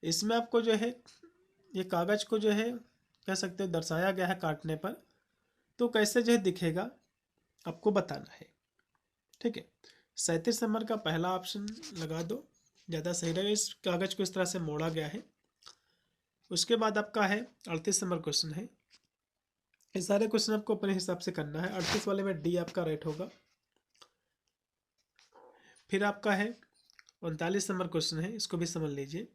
इसमें आपको जो है ये कागज को जो है कह सकते हो दर्शाया गया है काटने पर, तो कैसे जो है दिखेगा आपको बताना है। ठीक है, 37 नंबर का पहला ऑप्शन लगा दो, ज़्यादा सही रहेगा। इस कागज को इस तरह से मोड़ा गया है। उसके बाद आपका है 38 नंबर क्वेश्चन है। ये सारे क्वेश्चन आपको अपने हिसाब से करना है। 38 वाले में डी आपका राइट होगा। फिर आपका है 39 नंबर क्वेश्चन है, इसको भी समझ लीजिए।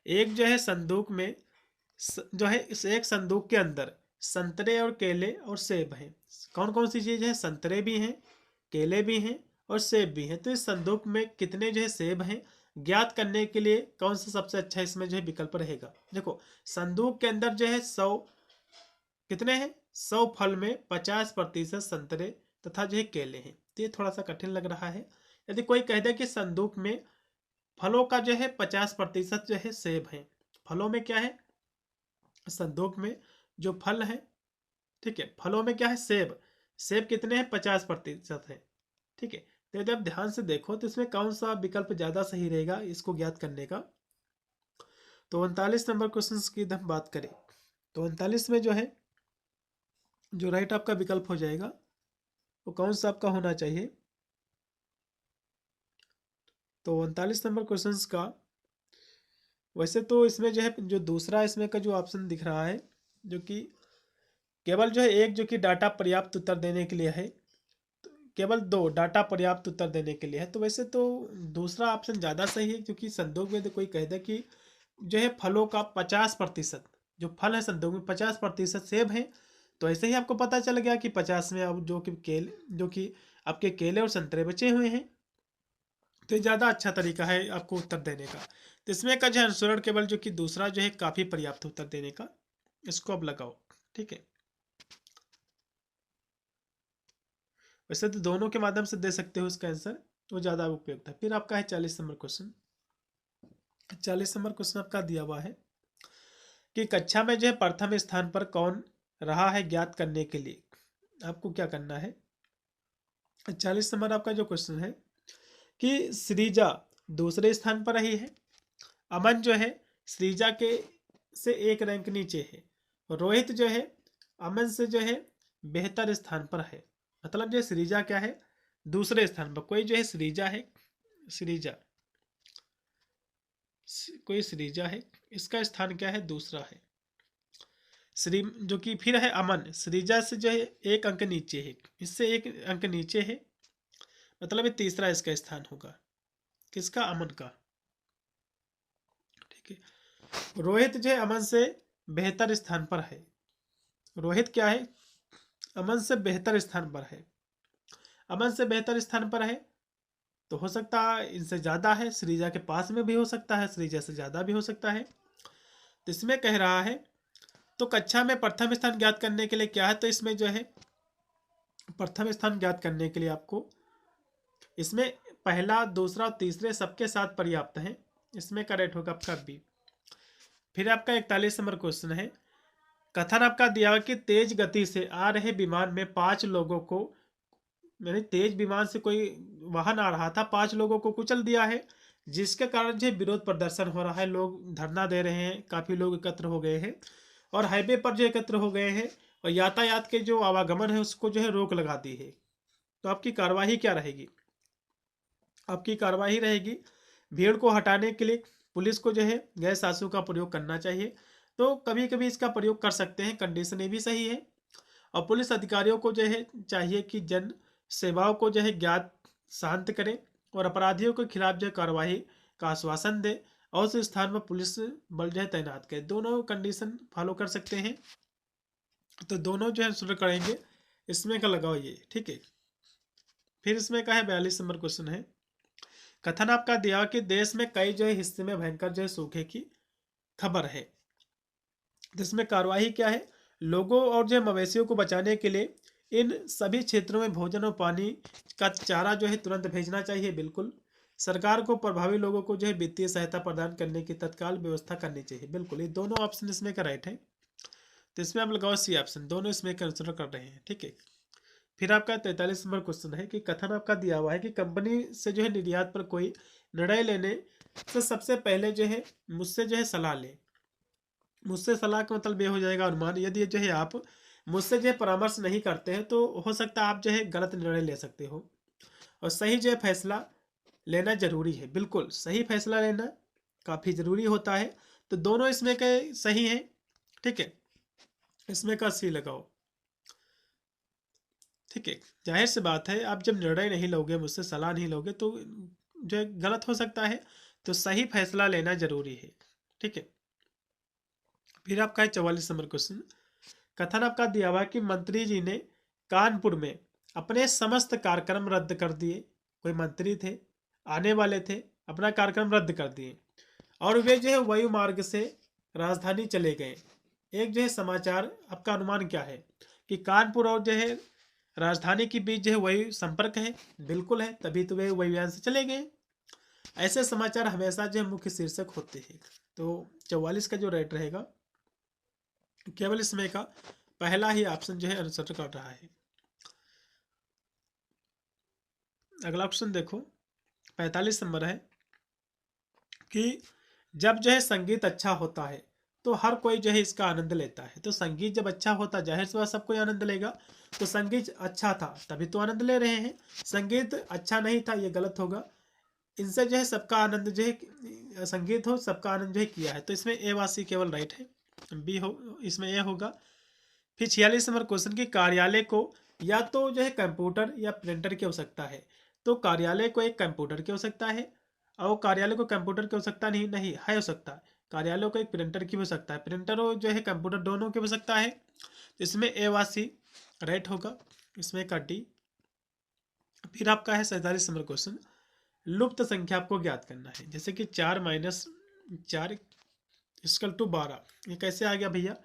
एक जो है संदूक में जो है इस एक संदूक के अंदर संतरे और केले और सेब हैं। कौन कौन सी चीज़ है, संतरे भी हैं, केले भी हैं और सेब भी हैं। तो इस संदूक में कितने जो है सेब हैं, ज्ञात करने के लिए कौन सा सबसे अच्छा इसमें जो है विकल्प रहेगा। देखो संदूक के अंदर जो है 100 कितने हैं, 100 फल में 50% संतरे तथा जो है केले हैं। तो ये थोड़ा सा कठिन लग रहा है। यदि कोई कह दे कि संदूक में फलों का जो है 50% जो है सेब है, फलों में क्या है, संदूक में जो फल है, ठीक है, फलों में क्या है, सेब। सेब कितने हैं, 50% है। ठीक है, तो यदि आप ध्यान से देखो तो इसमें कौन सा विकल्प ज़्यादा सही रहेगा इसको ज्ञात करने का। तो 39 नंबर क्वेश्चन की हम बात करें तो 39 में जो है जो राइट आपका विकल्प हो जाएगा वो कौन सा आपका होना चाहिए। तो 39 नंबर क्वेश्चन का वैसे तो इसमें जो है जो दूसरा इसमें का जो ऑप्शन दिख रहा है, जो कि केवल जो है एक जो कि डाटा पर्याप्त उत्तर देने के लिए है, केवल 2 डाटा पर्याप्त उत्तर देने के लिए है। तो वैसे तो दूसरा ऑप्शन ज़्यादा सही है, क्योंकि संदोग में कोई कह दे कि जो है फलों का 50%, जो फल है संदोग में 50% सेब है, तो ऐसे ही आपको पता चल गया कि 50 में अब जो कि आपके केले और संतरे बचे हुए हैं। तो ये ज़्यादा अच्छा तरीका है आपको उत्तर देने का। तो इसमें का जो है अनुसरण केवल जो कि दूसरा जो है काफ़ी पर्याप्त उत्तर देने का, इसको अब लगाओ। ठीक है, वैसे तो दोनों के माध्यम से दे सकते हो इसका आंसर, वो ज़्यादा उपयुक्त है। फिर आपका है 40 नंबर क्वेश्चन। 40 नंबर क्वेश्चन आपका दिया हुआ है कि कक्षा में जो है प्रथम स्थान पर कौन रहा है ज्ञात करने के लिए आपको क्या करना है। 40 नंबर आपका जो क्वेश्चन है कि श्रीजा दूसरे स्थान पर रही है, अमन जो है श्रीजा के से 1 रैंक नीचे है, रोहित जो है अमन से जो है बेहतर स्थान पर है। मतलब जो श्रीजा क्या है दूसरे स्थान पर, कोई जो है श्रीजा है, श्रीजा कोई श्रीजा है, इसका स्थान क्या है दूसरा है। श्री जो कि फिर है अमन श्रीजा से जो है 1 अंक नीचे है, इससे 1 अंक नीचे है, मतलब ये तीसरा इसका स्थान होगा, किसका अमन का। ठीक है, रोहित जो है अमन से बेहतर स्थान पर है, रोहित क्या है अमन से बेहतर स्थान पर है, अमन से बेहतर स्थान पर है, तो हो सकता है इनसे ज़्यादा है, श्रीजा के पास में भी हो सकता है, श्रीजा से ज़्यादा भी हो सकता है। तो इसमें कह रहा है तो कक्षा में प्रथम स्थान ज्ञात करने के लिए क्या है, तो इसमें जो है प्रथम स्थान ज्ञात करने के लिए आपको इसमें पहला दूसरा और तीसरे सबके साथ पर्याप्त है, इसमें करेक्ट होगा आपका बी। फिर आपका 41 नंबर क्वेश्चन है, कथन आपका दिया हुआ कि तेज गति से आ रहे विमान में 5 लोगों को, यानी तेज विमान से कोई वाहन आ रहा था, 5 लोगों को कुचल दिया है, जिसके कारण जो विरोध प्रदर्शन हो रहा है, लोग धरना दे रहे हैं, काफ़ी लोग एकत्र हो गए हैं और हाईवे पर जो एकत्र हो गए हैं और यातायात के जो आवागमन है उसको जो है रोक लगा दी है। तो आपकी कार्यवाही क्या रहेगी, आपकी कार्यवाही रहेगी भीड़ को हटाने के लिए पुलिस को जो है गैस आंसू का प्रयोग करना चाहिए। तो कभी कभी इसका प्रयोग कर सकते हैं, कंडीशन ये भी सही है। और पुलिस अधिकारियों को जो है चाहिए कि जन सेवाओं को जो है ज्ञात शांत करें और अपराधियों के खिलाफ जो है कार्रवाई का आश्वासन दे और उस स्थान पर पुलिस बल जो है तैनात करें। दोनों कंडीशन फॉलो कर सकते हैं, तो दोनों जो है शुरू करेंगे, इसमें का लगाओ ये। ठीक है, फिर इसमें का है 42 नंबर क्वेश्चन है, कथन आपका दिया कि देश में कई जो है हिस्से में भयंकर जो है सूखे की खबर है, जिसमें कार्यवाही क्या है, लोगों और जो मवेशियों को बचाने के लिए इन सभी क्षेत्रों में भोजन और पानी का चारा जो है तुरंत भेजना चाहिए। बिल्कुल, सरकार को प्रभावी लोगों को जो है वित्तीय सहायता प्रदान करने की तत्काल व्यवस्था करनी चाहिए। बिल्कुल, ये दोनों ऑप्शन इसमें का राइट है, तो इसमें आप लगाओ सी ऑप्शन, दोनों इसमें कंसिडर कर रहे हैं। ठीक है, फिर आपका 43 नंबर क्वेश्चन है कि कथन आपका दिया हुआ है कि कंपनी से जो है निर्यात पर कोई निर्णय लेने से सबसे पहले जो है मुझसे जो है सलाह ले। मुझसे सलाह का मतलब ये हो जाएगा अनुमान, यदि जो है आप मुझसे जो है परामर्श नहीं करते हैं तो हो सकता है आप जो है गलत निर्णय ले सकते हो, और सही जो है फैसला लेना जरूरी है। बिल्कुल सही फैसला लेना काफ़ी ज़रूरी होता है, तो दोनों इसमें के सही हैं। ठीक है, इसमें का सी लगाओ। ठीक है, जाहिर सी बात है आप जब निर्णय नहीं लोगे, मुझसे सलाह नहीं लोगे, तो जो है गलत हो सकता है, तो सही फैसला लेना जरूरी है। ठीक है, फिर आपका है 44 नंबर क्वेश्चन, कथन आपका दिया हुआ कि मंत्री जी ने कानपुर में अपने समस्त कार्यक्रम रद्द कर दिए। कोई मंत्री थे, आने वाले थे, अपना कार्यक्रम रद्द कर दिए और वे जो है वायु मार्ग से राजधानी चले गए। एक जो है समाचार, आपका अनुमान क्या है कि कानपुर और जो है राजधानी के बीच जो है वायु संपर्क है? बिल्कुल है, तभी तो वे वायुयान से चले गए। ऐसे समाचार हमेशा जो है मुख्य शीर्षक होते हैं। तो 44 का जो रेट रहेगा, केवल इसमें का पहला ही ऑप्शन जो है आंसर कर रहा है। अगला ऑप्शन देखो, 45 नंबर है कि जब जो है संगीत अच्छा होता है तो हर कोई जो है इसका आनंद लेता है। तो संगीत जब अच्छा होता है, जाहिर सी बात सब कोई आनंद लेगा। तो संगीत अच्छा था तभी तो आनंद ले रहे हैं, संगीत अच्छा नहीं था ये गलत होगा। इनसे जो है सबका आनंद जो है, संगीत हो सबका आनंद जो है किया है, तो इसमें ए वासी केवल राइट है, बी हो इसमें ए होगा। फिर 46 नंबर क्वेश्चन की कार्यालय को या तो जो है कंप्यूटर या प्रिंटर की आवश्यकता है, तो कार्यालय को एक कंप्यूटर की आवश्यकता है, और कार्यालय को कंप्यूटर की आवश्यकता नहीं नहीं है आवश्यकता, कार्यालय को एक प्रिंटर की भी आवश्यकता है, प्रिंटर और जो है कंप्यूटर दोनों की आवश्यकता है। तो इसमें ए व सी राइट होगा, इसमें का डी। फिर आपका है 47 नंबर क्वेश्चन, लुप्त संख्या आपको ज्ञात करना है। जैसे कि 4 - 4 इक्वल टू 12, ये कैसे आ गया भैया,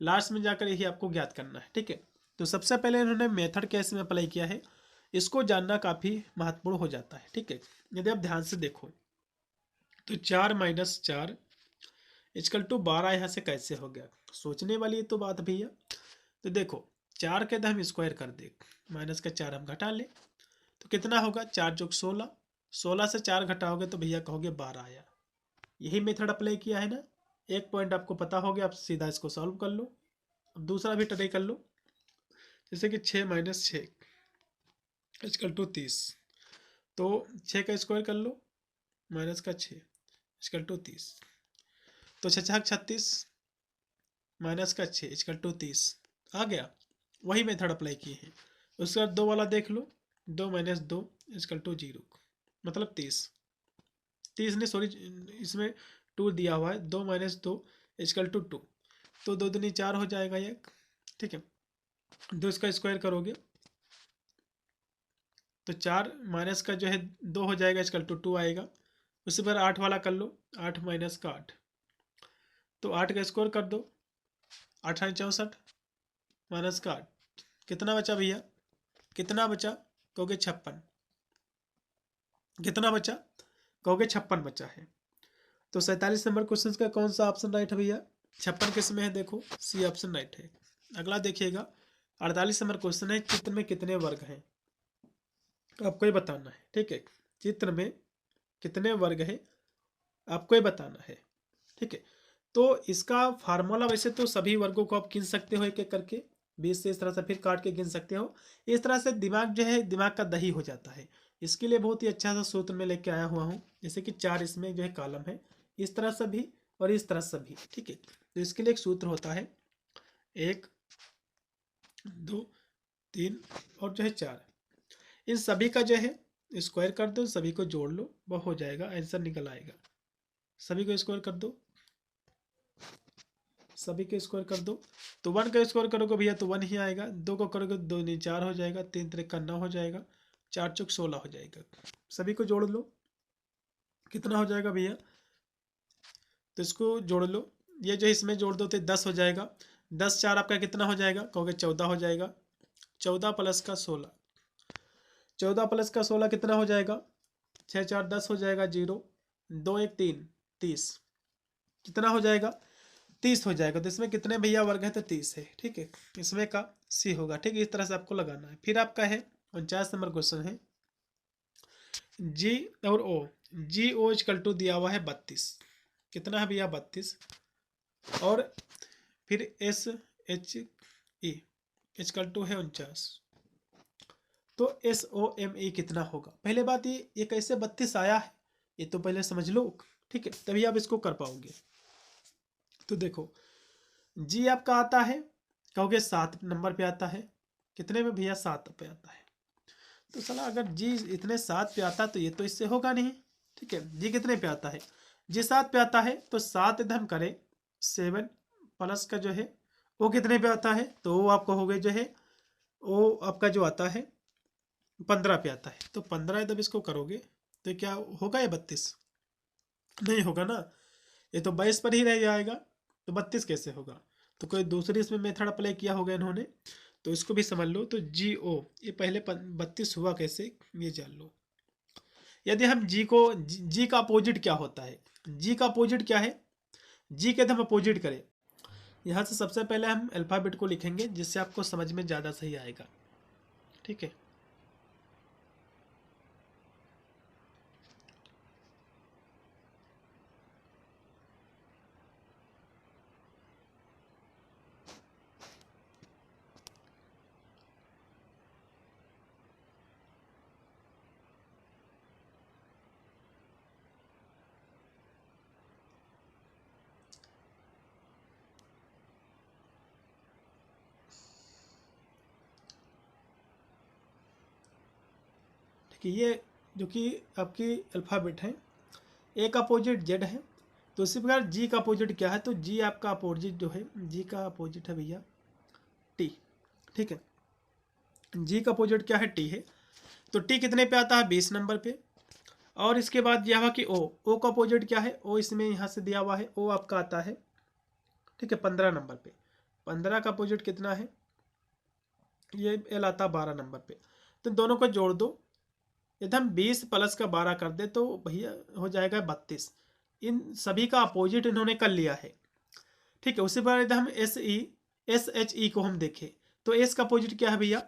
लास्ट में जाकर यही आपको ज्ञात करना है। ठीक है, तो सबसे पहले इन्होंने मेथड कैसे में अप्लाई किया है, इसको जानना काफ़ी महत्वपूर्ण हो जाता है। ठीक है, यदि आप ध्यान से देखो तो 4 - 4 इक्वल टू 12 यहाँ से कैसे हो गया, सोचने वाली तो बात भैया। तो देखो 4 के तो हम स्क्वायर कर दे, माइनस का 4 हम घटा ले, तो कितना होगा, 4 + 16, 16 से 4 घटाओगे तो भैया कहोगे 12 आया। यही मेथड अप्लाई किया है ना। एक पॉइंट आपको पता हो गया, आप सीधा इसको सॉल्व कर लो। अब दूसरा भी ट्राई कर लो, जैसे कि 6 - 6 इक्वल टू 30, तो 6 का स्क्वायर कर लो, माइनस का 6 इक्वल टू 30, तो 6×6 = 36, माइनस का 6 इक्वल टू 30 आ गया। वही मेथड अप्लाई किए हैं। उसके बाद 2 वाला देख लो, 2 - 2 इक्वल टू 0, मतलब 30, 30 नहीं सॉरी, इसमें 2 दिया हुआ है, 2 - 2 इक्वल टू 2, तो 2 दूनी 4 हो जाएगा एक। ठीक है, 2 इसका स्क्वायर करोगे तो 4 माइनस का जो है 2 हो जाएगा, इक्वल टू 2 आएगा। उसी पर 8 वाला कर लो, 8 माइनस का 8, तो 8 का स्क्वायर कर दो, 8 × 64 माइनस का 8, कितना बचा भैया, कितना बचा, कहोगे 56, कितना बचा, कहोगे 56 बचा है। तो 47 नंबर क्वेश्चन का कौन सा ऑप्शन राइट है भैया, 56 किस में है, देखो सी ऑप्शन राइट है। अगला देखिएगा 48 नंबर क्वेश्चन है, चित्र में कितने वर्ग हैं, आपको ये बताना है। ठीक है, चित्र में कितने वर्ग है आपको ये बताना है। ठीक है, तो इसका फार्मूला वैसे तो सभी वर्गों को आप गिन सकते हो एक एक करके, 20 से इस तरह से फिर काट के गिन सकते हो। इस तरह से दिमाग जो है दिमाग का दही हो जाता है। इसके लिए बहुत ही अच्छा सा सूत्र में लेके आया हुआ हूँ, जैसे कि 4 इसमें जो है कॉलम है, इस तरह से भी और इस तरह से भी। ठीक है, तो इसके लिए एक सूत्र होता है, 1 2 3 और जो है 4, इन सभी का जो है स्क्वायर कर दो, सभी को जोड़ लो, वह हो जाएगा, आंसर निकल आएगा। सभी को स्क्वायर कर दो, सभी के स्क्वायर कर दो, तो 1 का स्क्वायर करोगे भैया तो 1 ही आएगा, 2 को करोगे 2 नहीं 4 हो जाएगा, 3 3 9 हो जाएगा, 4 चौक 16 हो जाएगा। सभी को जोड़ लो, कितना हो जाएगा भैया, तो इसको जोड़ लो, ये जो इसमें जोड़ दो तो 10 हो जाएगा, 10 4 आपका कितना हो जाएगा, कहोगे 14 हो जाएगा, 14 प्लस का 16, 14 प्लस का 16 कितना हो जाएगा, 6 4 10 हो जाएगा, 0 2 1 3 30, कितना हो जाएगा, 30 हो जाएगा। तो इसमें कितने भैया वर्ग है, तो 30 है। ठीक है, इसमें का सी होगा। ठीक है, इस तरह से आपको लगाना है। फिर आपका है 49 नंबर क्वेश्चन है, जी और ओ, जी ओ इक्वल टू दिया हुआ है 32, कितना है भैया 32, और फिर S H E equal to है 49, तो एस ओ एम ई कितना होगा। पहले बात ये कैसे 32 आया है, ये तो पहले समझ लो। ठीक है, तभी आप इसको कर पाओगे। तो देखो जी आपका आता है, कहोगे 7 नंबर पे आता है, कितने में भैया 7 पे आता है। तो सला अगर जी इतने 7 पे आता तो ये तो इससे होगा नहीं। ठीक है, जी कितने पे आता है, जी 7 पे आता है, तो 7 यदि हम करें 7 प्लस का जो है वो कितने पे आता है, तो वो आपको हो गए जो है वो आपका जो आता है 15 पे आता है। तो 15 यदि इसको करोगे तो क्या होगा, ये 32 नहीं होगा ना, ये तो 22 पर ही रह जाएगा, तो 32 कैसे होगा। तो कोई दूसरी इसमें मेथड अप्लाई किया होगा इन्होंने, तो इसको भी समझ लो। तो जी ओ ये पहले 32 हुआ कैसे, ये जान लो। यदि हम जी को जी का अपोजिट क्या होता है, जी का अपोजिट क्या है, जी के यदि हम अपोजिट करें, यहाँ से सबसे पहले हम अल्फ़ाबेट को लिखेंगे, जिससे आपको समझ में ज़्यादा सही आएगा। ठीक है, कि ये जो कि आपकी अल्फ़ाबेट है, ए का अपोजिट जेड है, तो इसी प्रकार जी का अपोजिट क्या है, तो जी आपका अपोजिट जो है, जी का अपोजिट है भैया टी। ठीक है, जी का अपोजिट क्या है, टी है। तो टी कितने पे आता है, 20 नंबर पे। और इसके बाद दिया हुआ कि ओ का अपोजिट क्या है, ओ इसमें यहाँ से दिया हुआ है, ओ आपका आता है, ठीक है, 15 नंबर पे। 15 का अपोजिट कितना है, ये एल आता है 12 नंबर पे। तो दोनों को जोड़ दो, यदि हम 20 प्लस का 12 कर दे तो भैया हो जाएगा 32। इन सभी का अपोजिट इन्होंने कर लिया है। ठीक है, उसी बार यदि हम एस एच ई को हम देखें तो एस का अपोजिट क्या है भैया,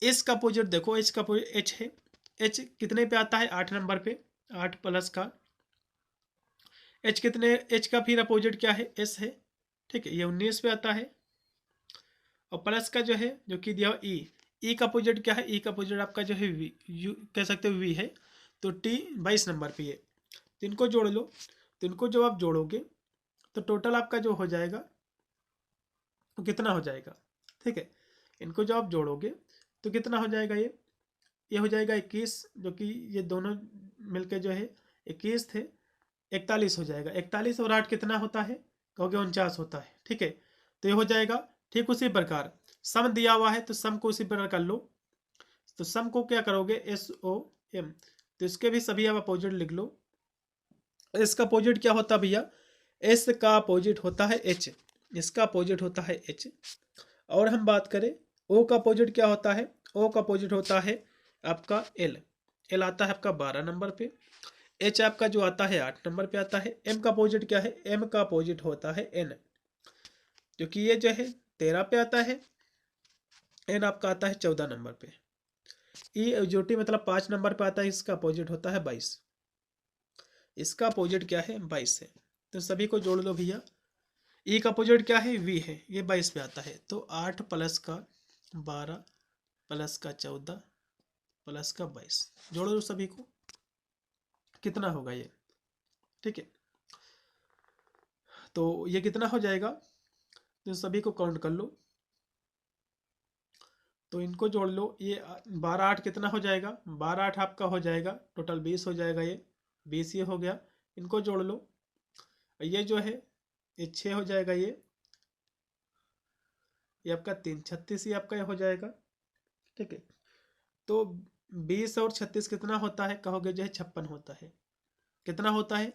एस का अपोजिट देखो, एच का अपोजिट एच है। एच कितने पे आता है, 8 नंबर पे। 8 प्लस का एच कितने, एच का फिर अपोजिट क्या है, एस है। ठीक है, ये 19 पे आता है। और प्लस का जो है, जो कि दिया ई, ई का अपोजिट क्या है, ई का अपोजिट आपका जो है वी, यू कह सकते हो वी है। तो टी 22 नंबर पे है। तो इनको जोड़ लो, तो इनको जब आप जोड़ोगे तो टोटल आपका जो हो जाएगा तो कितना हो जाएगा। ठीक है, इनको जब आप जोड़ोगे तो कितना हो जाएगा, ये हो जाएगा 21, जो कि ये दोनों मिलके जो है 21 थे, 41 हो जाएगा। 41 और 8 कितना होता है, कहोगे 49 होता है। ठीक है, तो ये हो जाएगा। ठीक उसी प्रकार सम दिया हुआ है, तो सम को उसी प्रकार कर लो। तो सम को क्या करोगे, एस ओ एम, तो इसके भी सभी आप अपोजिट लिख लो। इसका अपोजिट क्या होता है भैया, एस का अपोजिट होता है एच, इसका अपोजिट होता है एच। और हम बात करें ओ का अपोजिट क्या होता है, ओ का अपोजिट होता है आपका एल, एल आता है आपका 12 नंबर पे। एच आपका जो आता है 8 नंबर पे आता है। एम का अपोजिट क्या है, एम का अपोजिट होता है एन, जो कि ये जो है 13 पे आता है। एन आपका आता है 14 नंबर पे। ई जो टी मतलब 5 नंबर पे आता है, इसका अपोजिट होता है 22। इसका अपोजिट क्या है, 22 है। तो सभी को जोड़ लो भैया। ई का अपोजिट क्या है, वी है, ये 22 पे आता है। तो 8 प्लस का 12 प्लस का 14 प्लस का 22, जोड़ दो सभी को, कितना होगा ये। ठीक है, तो ये कितना हो जाएगा, तो सभी को काउंट कर लो, तो इनको जोड़ लो। ये 12 8 कितना हो जाएगा, 12 8 आपका हो जाएगा टोटल 20 हो जाएगा, ये 20 ये हो गया। इनको जोड़ लो, ये जो है ये 6 हो जाएगा, ये आपका 3 36 ही आपका ये हो जाएगा। ठीक है, तो 20 और 36 कितना होता है, कहोगे जो है 56 होता है। कितना होता है,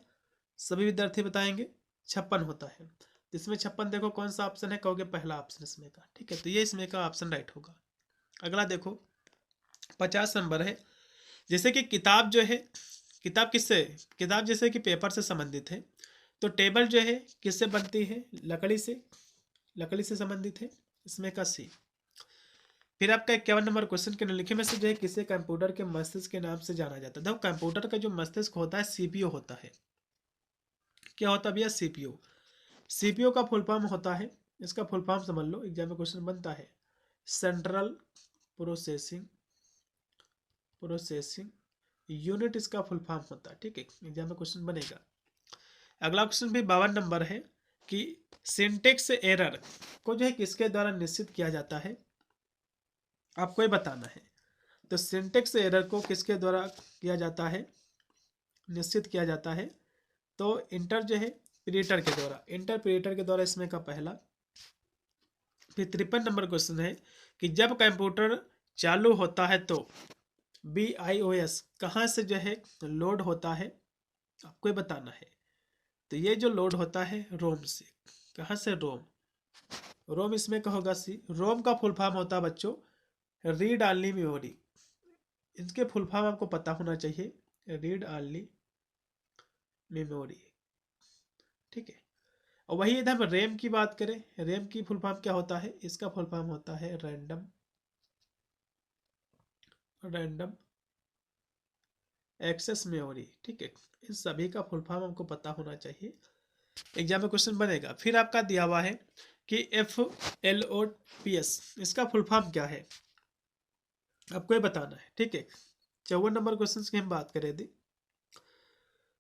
सभी विद्यार्थी बताएंगे 56 होता है। तो इसमें 56 देखो कौन सा ऑप्शन है, कहोगे पहला ऑप्शन इसमें का। ठीक है, तो ये इसमें का ऑप्शन राइट होगा। अगला देखो 50 नंबर है। जैसे कि किताब जो है, किताब किससे, किताब जैसे कि पेपर से संबंधित है, तो टेबल जो है किससे बनती है, लकड़ी से, लकड़ी से संबंधित है, इसमें का सी। फिर आपका 51 नंबर क्वेश्चन के निम्नलिखित में से जो है किसे कंप्यूटर के मस्तिष्क के नाम से जाना जाता है। देखो कंप्यूटर का जो मस्तिष्क होता है सीपीयू होता है। क्या होता है भैया, सीपीयू। सीपीयू का फुल फॉर्म होता है, इसका फुल फॉर्म समझ लो, एग्जाम में क्वेश्चन बनता है, सेंट्रल प्रोसेसिंग प्रोसेसिंग यूनिट, इसका फुल फॉर्म होता है। ठीक है, एग्जाम में क्वेश्चन बनेगा। अगला क्वेश्चन भी 52 नंबर है कि सिंटेक्स एरर को जो है किसके द्वारा निश्चित किया जाता है, आपको ये बताना है। तो सिंटेक्स एरर को किसके द्वारा किया जाता है, निश्चित किया जाता है, तो इंटरप्रेटर के द्वारा, इंटरप्रेटर के द्वारा इसमें का पहला। फिर 53 नंबर क्वेश्चन है कि जब कंप्यूटर चालू होता है तो BIOS कहाँ से जो है लोड होता है, आपको ये बताना है। तो ये जो लोड होता है रोम से, कहाँ से, रोम, रोम इसमें का होगा सी। रोम का फुल फॉर्म होता है बच्चों रीड ऑनली मेमोरी, इसके फुल फॉर्म आपको पता होना चाहिए, रीड ऑनली मेमोरी। ठीक है, और वही यदि हम रैम की बात करें, रैम की फुल फॉर्म क्या होता है, इसका फुल फॉर्म होता है रैंडम एक्सेस मेमोरी। ठीक है, इन सभी का फुल फॉर्म हमको पता होना चाहिए, एग्जाम में क्वेश्चन बनेगा। फिर आपका दिया हुआ है कि FLOPS, इसका फुल फॉर्म क्या है, आपको ये बताना है। ठीक है, 54 नंबर क्वेश्चन की हम बात करें थी,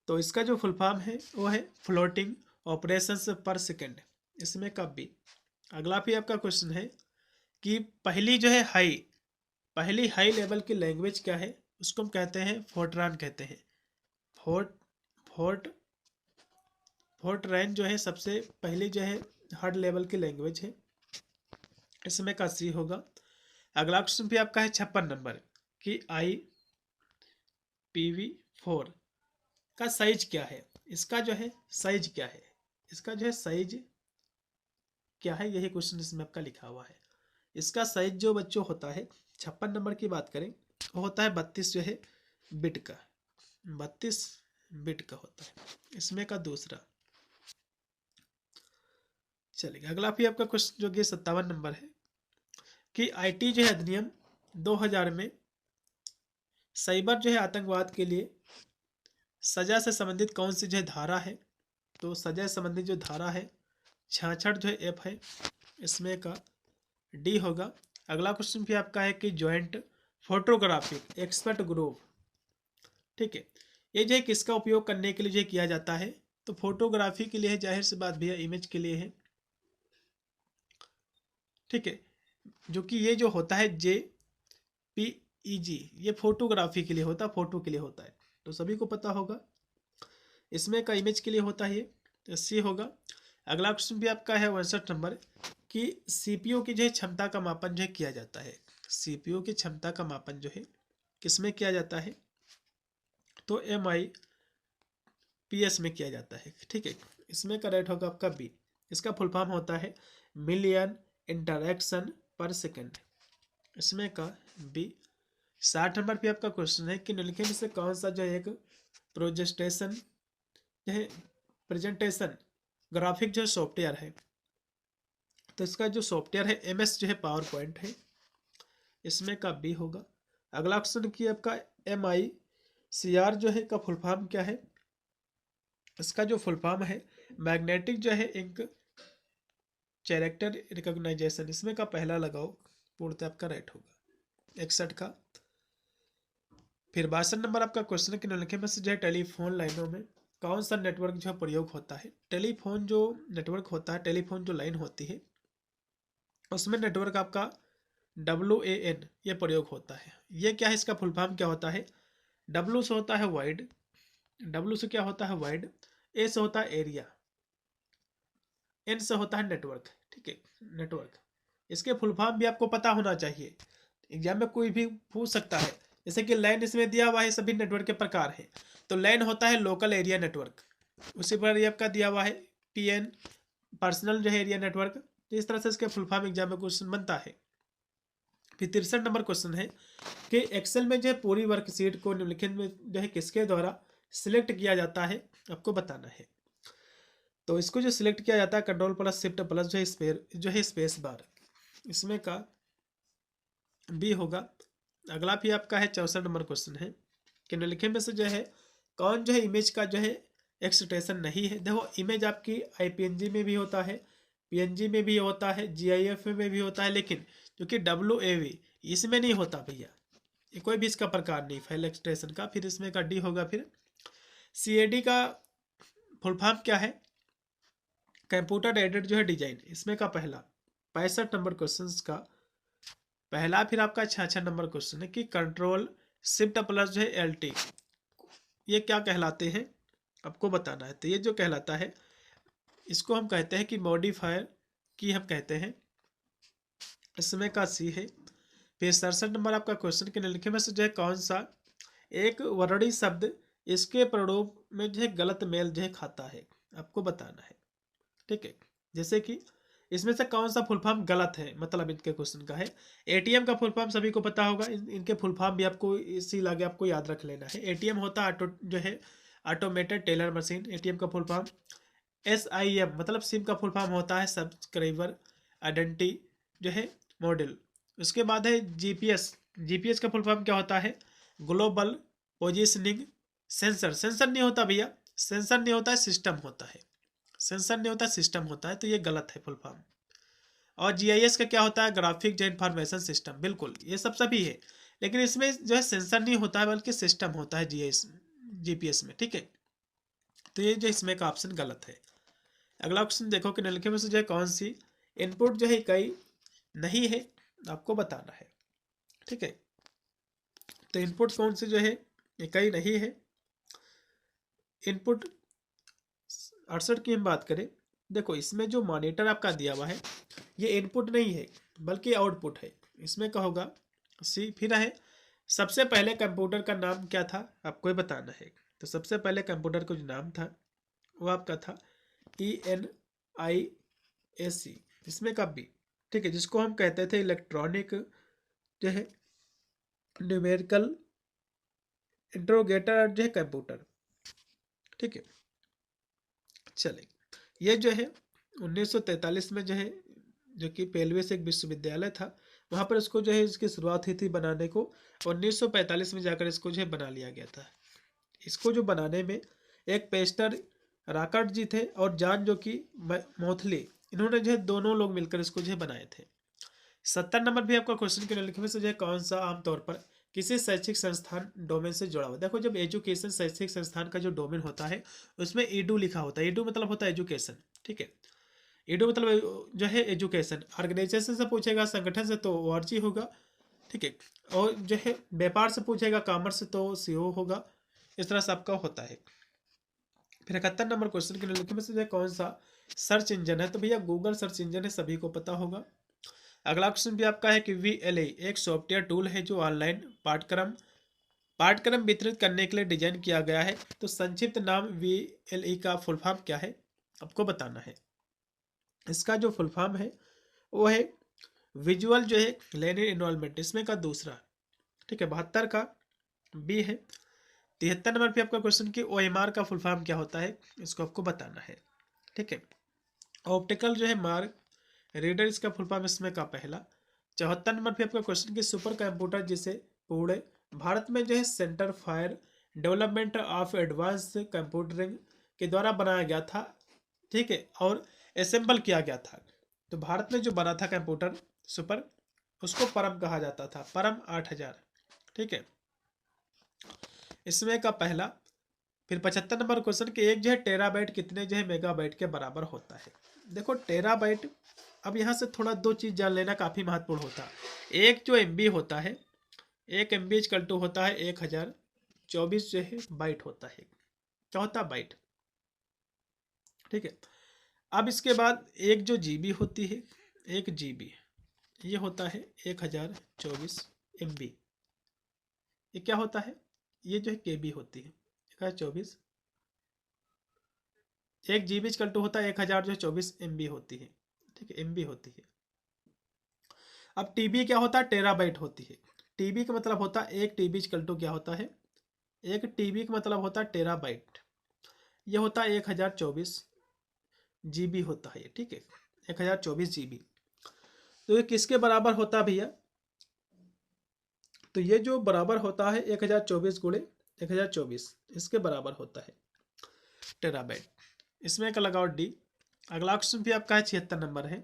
तो इसका जो फुल फॉर्म है वो है फ्लोटिंग ऑपरेशंस पर सेकेंड, इसमें कब भी। अगला भी आपका क्वेश्चन है कि पहली हाई लेवल की लैंग्वेज क्या है, उसको हम कहते हैं फोर्ट्रान कहते हैं। फोर्ट फोर्ट फोर्ट्रान जो है सबसे पहली जो है हार्ड लेवल की लैंग्वेज है। इसमें का सी होगा। अगला क्वेश्चन भी आपका है 56 नंबर कि IPv4 का साइज क्या है। इसका जो है साइज क्या है, इसका जो है साइज क्या है, यही क्वेश्चन इसमें आपका लिखा हुआ है। इसका साइज जो बच्चों होता है 56 नंबर की बात करें वो होता है 32 जो है बिट का, 32 बिट का होता है। इसमें का दूसरा चलेगा। अगला भी आपका क्वेश्चन जो कि 57 नंबर है कि IT जो है अधिनियम 2000 में साइबर जो है आतंकवाद के लिए सजा से संबंधित कौन सी जो है धारा है। तो सजा से संबंधित जो धारा है 66 जो है F है, इसमें का डी होगा। अगला क्वेश्चन भी आपका है कि ज्वाइंट फोटोग्राफिक एक्सपर्ट ग्रुप, ठीक है, ये जो है किसका उपयोग करने के लिए जो किया जाता है। तो फोटोग्राफी के लिए है, जाहिर सी बात भैया इमेज के लिए है, ठीक है। जो कि ये जो होता है JPEG ये फोटोग्राफी के लिए होता है, फोटो के लिए होता है, तो सभी को पता होगा। इसमें का इमेज के लिए होता है ये, तो सी होगा। अगला क्वेश्चन भी आपका है 62 नंबर कि CPU की जो है क्षमता का मापन जो है किया जाता है। CPU की क्षमता का मापन जो है किसमें किया जाता है। तो MIPS में किया जाता है, ठीक है। इसमें करेक्ट होगा आपका बी। इसका फुल फॉर्म होता है मिलियन इंटरैक्शन पर सेकेंड, इसमें का बी। 60 नंबर पे आपका क्वेश्चन है कि निम्नलिखित में से कौन सा जो है एक प्रोजेस्टेशन जो है प्रेजेंटेशन ग्राफिक जो सॉफ्टवेयर है। तो इसका जो सॉफ्टवेयर है MS जो है पावर पॉइंट है, इसमें का बी होगा। अगला क्वेश्चन की आपका MICR जो है का फुल फॉर्म क्या है। इसका जो फुल फॉर्म है मैग्नेटिक जो है इंक कैरेक्टर रिकॉग्नाइजेशन, इसमें का पहला लगाओ पूर्णतः आपका राइट होगा 61 का। फिर 62 नंबर आपका क्वेश्चन है कि निम्नलिखित में से जो है टेलीफोन लाइनों में कौन सा नेटवर्क जो है प्रयोग होता है। टेलीफोन जो नेटवर्क होता है, टेलीफोन जो लाइन होती है उसमें नेटवर्क आपका WAN ये प्रयोग होता है। ये क्या है, इसका फुल फॉर्म क्या होता है। W से होता है वाइड, W से क्या होता है वाइड, A से होता है एरिया, N से होता है नेटवर्क, ठीक है, नेटवर्क। इसके फुल फॉर्म भी आपको पता होना चाहिए, एग्जाम में कोई भी पूछ सकता है। जैसे कि लैन इसमें दिया हुआ है, सभी नेटवर्क के प्रकार है। तो लैन होता है लोकल एरिया नेटवर्क, उसी पर ये आपका दिया हुआ है PN पर्सनल जो है एरिया नेटवर्क। तो इस तरह से इसके फुल फॉर्म एग्जाम में क्वेश्चन बनता है। फिर 63 नंबर क्वेश्चन है कि एक्सेल में जो है पूरी वर्कशीट को निम्नलिखित में जो है किसके द्वारा सिलेक्ट किया जाता है, आपको बताना है। तो इसको जो सिलेक्ट किया जाता है कंट्रोल प्लस शिफ्ट प्लस जो है स्पेस बार, इसमें का बी होगा। अगला भी आपका है 64 नंबर क्वेश्चन है कि निम्नलिखित में से जो है कौन जो है इमेज का जो है एक्सटेंशन नहीं है। देखो इमेज आपकी IPNG में भी होता है, PNG में भी होता है, GIF में भी होता है, लेकिन जो कि WAV इसमें नहीं होता भैया, ये कोई भी इसका प्रकार नहीं फाइल एक्सटेंशन का। फिर इसमें का डी होगा। फिर CAD का फुल फॉर्म क्या है, कंप्यूटर एडेड जो है डिजाइन, इसमें का पहला 65 नंबर क्वेश्चन का पहला। फिर आपका 66 नंबर क्वेश्चन है कि कंट्रोल शिफ्ट प्लस जो है LT ये क्या कहलाते हैं, आपको बताना है। तो ये जो कहलाता है इसको हम कहते हैं कि मॉडिफायर की हम कहते हैं, इसमें का सी है। फिर 67 नंबर आपका क्वेश्चन के निम्नलिखित में से जो है कौन सा एक वर्णी शब्द इसके प्रारूप में जो है गलत मेल जो है खाता है, आपको बताना है, ठीक है। जैसे कि इसमें से कौन सा फुल फॉर्म गलत है, मतलब इनके क्वेश्चन का है। ATM का फुल फॉर्म सभी को पता होगा, इनके फुल फॉर्म भी आपको इसी लागे आपको याद रख लेना है। ATM होता है जो है ऑटोमेटेड टेलर मशीन, ATM का फुल फॉर्म। SIM मतलब सिम का फुल फॉर्म होता है सब्सक्राइबर आइडेंटिटी जो है मॉडल। उसके बाद है GPS का फुल फॉर्म क्या होता है, ग्लोबल पोजिशनिंग सेंसर। सेंसर नहीं होता भैया, सेंसर नहीं होता है, सिस्टम होता है, सेंसर नहीं होता सिस्टम होता है, तो ये गलत है फुल फॉर्म। और GIS का क्या होता है, ग्राफिक जो इंफॉर्मेशन सिस्टम, बिल्कुल ये सब सभी है, लेकिन इसमें जो है सेंसर नहीं होता है बल्कि सिस्टम होता है GPS में, ठीक है। तो ये जो इसमें का ऑप्शन गलत है। अगला क्वेश्चन देखो कि निम्नलिखित में से जो है कौन सी इनपुट जो है इकाई नहीं है, आपको बताना है, ठीक है। तो इनपुट कौन से जो है इकाई नहीं है। इनपुट 68 की हम बात करें, देखो इसमें जो मॉनिटर आपका दिया हुआ है ये इनपुट नहीं है बल्कि आउटपुट है। इसमें क्या होगा सी। फिर है सबसे पहले कंप्यूटर का नाम क्या था आपको ही बताना है। तो सबसे पहले कंप्यूटर का जो नाम था वो आपका था ENIAC, इसमें का बी, ठीक है, जिसको हम कहते थे इलेक्ट्रॉनिक जो है न्यूमेरिकल इंट्रोगेटर जो है कंप्यूटर, ठीक है। चले ये जो है 1943 में जो है, जो कि पेलवे एक विश्वविद्यालय था, वहाँ पर इसको जो है इसकी शुरुआत हुई थी बनाने को। 1945 में जाकर इसको जो है बना लिया गया था। इसको जो बनाने में एक पेस्टर राकट जी थे और जॉन जो कि मोथली, इन्होंने जो है दोनों लोग मिलकर इसको जो है बनाए थे। 70 नंबर भी आपका क्वेश्चन के लिखे में से जो है कौन सा आमतौर पर किसी शैक्षिक संस्थान डोमेन से जुड़ा हुआ। देखो जब एजुकेशन शैक्षिक संस्थान का जो डोमेन होता है उसमें ईडू लिखा होता है। ईडू मतलब होता है एजुकेशन, ठीक है। ईडू मतलब जो है एजुकेशन। ऑर्गेनाइजेशन से पूछेगा, संगठन से तो ORG होगा, ठीक है। और जो है व्यापार से पूछेगा, कॉमर्स से तो CO होगा। इस तरह से आपका होता है। फिर 71 नंबर क्वेश्चन के लिखे में से जो है कौन सा सर्च इंजन है। तो भैया गूगल सर्च इंजन है, सभी को पता होगा। अगला क्वेश्चन भी आपका है कि VLE एक सॉफ्टवेयर टूल है जो ऑनलाइन पाठ्यक्रम वितरित करने के लिए डिजाइन किया गया है। तो संक्षिप्त नाम VLE का फुल फॉर्म क्या है आपको बताना है। इसका जो फुल फॉर्म है वो है विजुअल जो है लर्निंग इन्वॉल्वमेंट, इसमें का दूसरा, ठीक है। 72 का बी है। 73 नंबर पे आपका क्वेश्चन कि OMR का फुल फॉर्म क्या होता है, इसको आपको बताना है, ठीक है। ऑप्टिकल जो है मार्क रीडर, इसका फुल फॉर्म इसमें का पहला। 74 नंबर पे आपका क्वेश्चन कि सुपर कंप्यूटर जिसे पूरे भारत में जो है centre for development of advance कंप्यूटरिंग के द्वारा बनाया गया था, ठीक है, और असेंबल किया गया था। तो भारत में जो बना था कंप्यूटर सुपर, उसको परम कहा जाता था, परम 8000, ठीक है, इसमें का पहला। फिर 75 नंबर क्वेश्चन कि एक जो है टेराबाइट कितने जो है मेगाबाइट के बराबर होता है। देखो टेराबाइट, अब यहाँ से थोड़ा दो चीज जान लेना काफी महत्वपूर्ण होता है। एक जो MB होता है, एक MB इक्वल टू होता है 1024 जो है बाइट होता है। क्या होता है बाइट, ठीक है। अब इसके बाद एक जो GB होती है, एक GB ये होता है 1024 MB। ये क्या होता है, ये जो है KB होती है 1024। एक GB इक्वल टू होता है 1000 जो है 24 MB होती है, ठीक है, MB होती है। अब TB क्या होता है, टेराबाइट होती है। TB का मतलब होता है एक TB इक्वल टू क्या होता है, एक TB का मतलब होता है टेराबाइट। ये होता है 1024 GB होता है, ठीक है, 1024 GB। तो ये किसके बराबर होता है भैया, तो ये जो बराबर होता है 1024 गुणे 1024, इसके बराबर होता है टेराबाइट। इसमें का लगाओ D। अगला क्वेश्चन भी आपका है 76 नंबर है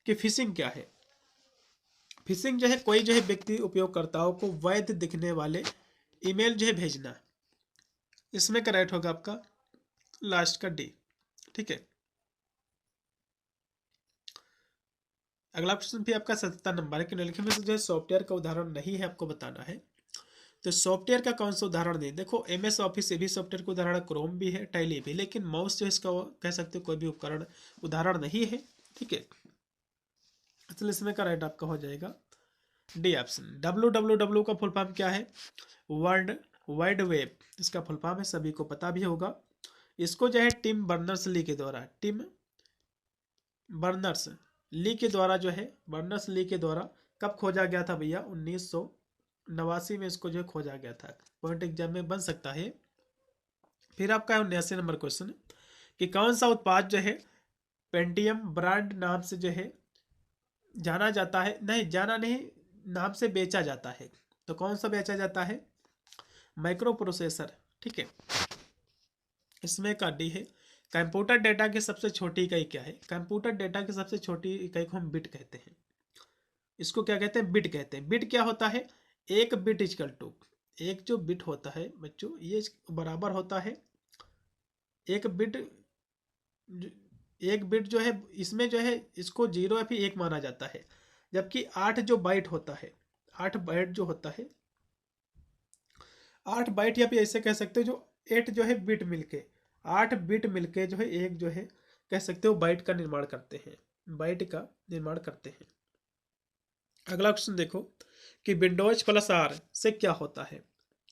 कि फिशिंग क्या है। फिशिंग जो है कोई जो है व्यक्ति उपयोगकर्ताओं को वैध दिखने वाले ईमेल जो है भेजना। इसमें का राइट होगा आपका लास्ट का D, ठीक है। अगला क्वेश्चन भी आपका 77 नंबर है कि निम्नलिखित में से जो है सॉफ्टवेयर का उदाहरण नहीं है, आपको बताना है। तो सॉफ्टवेयर का कौन सा उदाहरण नहीं, देखो MS ऑफिस ये भी सॉफ्टवेयर का उदाहरण, क्रोम भी है, टैली भी, लेकिन माउस जो है इसका कह सकते हो कोई भी उपकरण उदाहरण नहीं है, ठीक है। इसलिए इसमें का राइट आपका हो जाएगा D ऑप्शन। WWW का फुल फॉर्म क्या है, वर्ल्ड वाइड वेब, इसका फुल फॉर्म है, सभी को पता भी होगा। इसको जो है टिम बर्नर्स ली के द्वारा, टिम बर्नर्स ली के द्वारा जो है, बर्नर्स ली के द्वारा कब खोजा गया था भैया, 1989 में इसको जो है खोजा गया था। पॉइंट एग्जाम में बन सकता है। फिर आपका 79 नंबर क्वेश्चन कि कौन सा उत्पाद जो है पेंटियम ब्रांड नाम से जो है जाना जाता है, नहीं जाना नहीं, नाम से बेचा जाता है। तो कौन सा बेचा जाता है, माइक्रो प्रोसेसर, ठीक है। इसमें का D है। कंप्यूटर डेटा की सबसे छोटी इकाई क्या है, कंप्यूटर डेटा की सबसे छोटी इकाई को हम बिट कहते हैं। इसको क्या कहते हैं, बिट कहते हैं। बिट क्या होता है, एक बिट इक्वल टू, एक जो बिट होता है बच्चों ये बराबर होता है एक बिट, एक बिट जो है इसमें जो है इसको 0 या फिर 1 माना जाता है। जबकि 8 जो बाइट होता है, 8 बाइट जो होता है 8 बाइट या फिर ऐसे कह सकते हो जो 8 जो है बिट मिलके, 8 बिट मिलके जो है एक जो है कह सकते हो बाइट का निर्माण करते हैं, बाइट का निर्माण करते हैं। अगला क्वेश्चन देखो कि विंडोज प्लस आर से क्या होता है।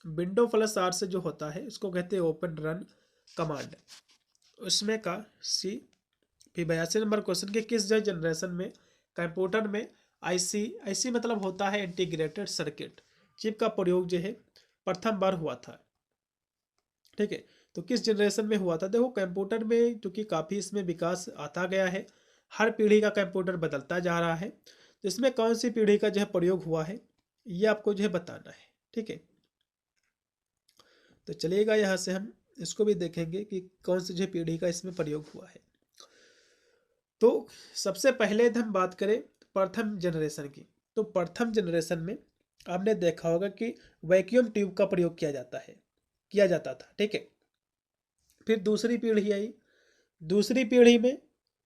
विंडो प्लस आर से जो होता है उसको कहते हैं ओपन रन कमांड। उसमें का सी। फिर 82 नंबर क्वेश्चन के किस जो जनरेशन में कंप्यूटर में आईसी, आईसी मतलब होता है इंटीग्रेटेड सर्किट, चिप का प्रयोग जो है प्रथम बार हुआ था। ठीक है, तो किस जनरेशन में हुआ था। देखो कंप्यूटर में जो कि काफ़ी इसमें विकास आता गया है, हर पीढ़ी का कंप्यूटर बदलता जा रहा है, तो इसमें कौन सी पीढ़ी का जो है प्रयोग हुआ है ये आपको जो है बताना है। ठीक है, तो चलिएगा यहाँ से हम इसको भी देखेंगे कि कौन सी जो पीढ़ी का इसमें प्रयोग हुआ है। तो सबसे पहले हम बात करें प्रथम जनरेशन की, तो प्रथम जनरेशन में आपने देखा होगा कि वैक्यूम ट्यूब का प्रयोग किया जाता था। ठीक है, फिर दूसरी पीढ़ी आई, दूसरी पीढ़ी में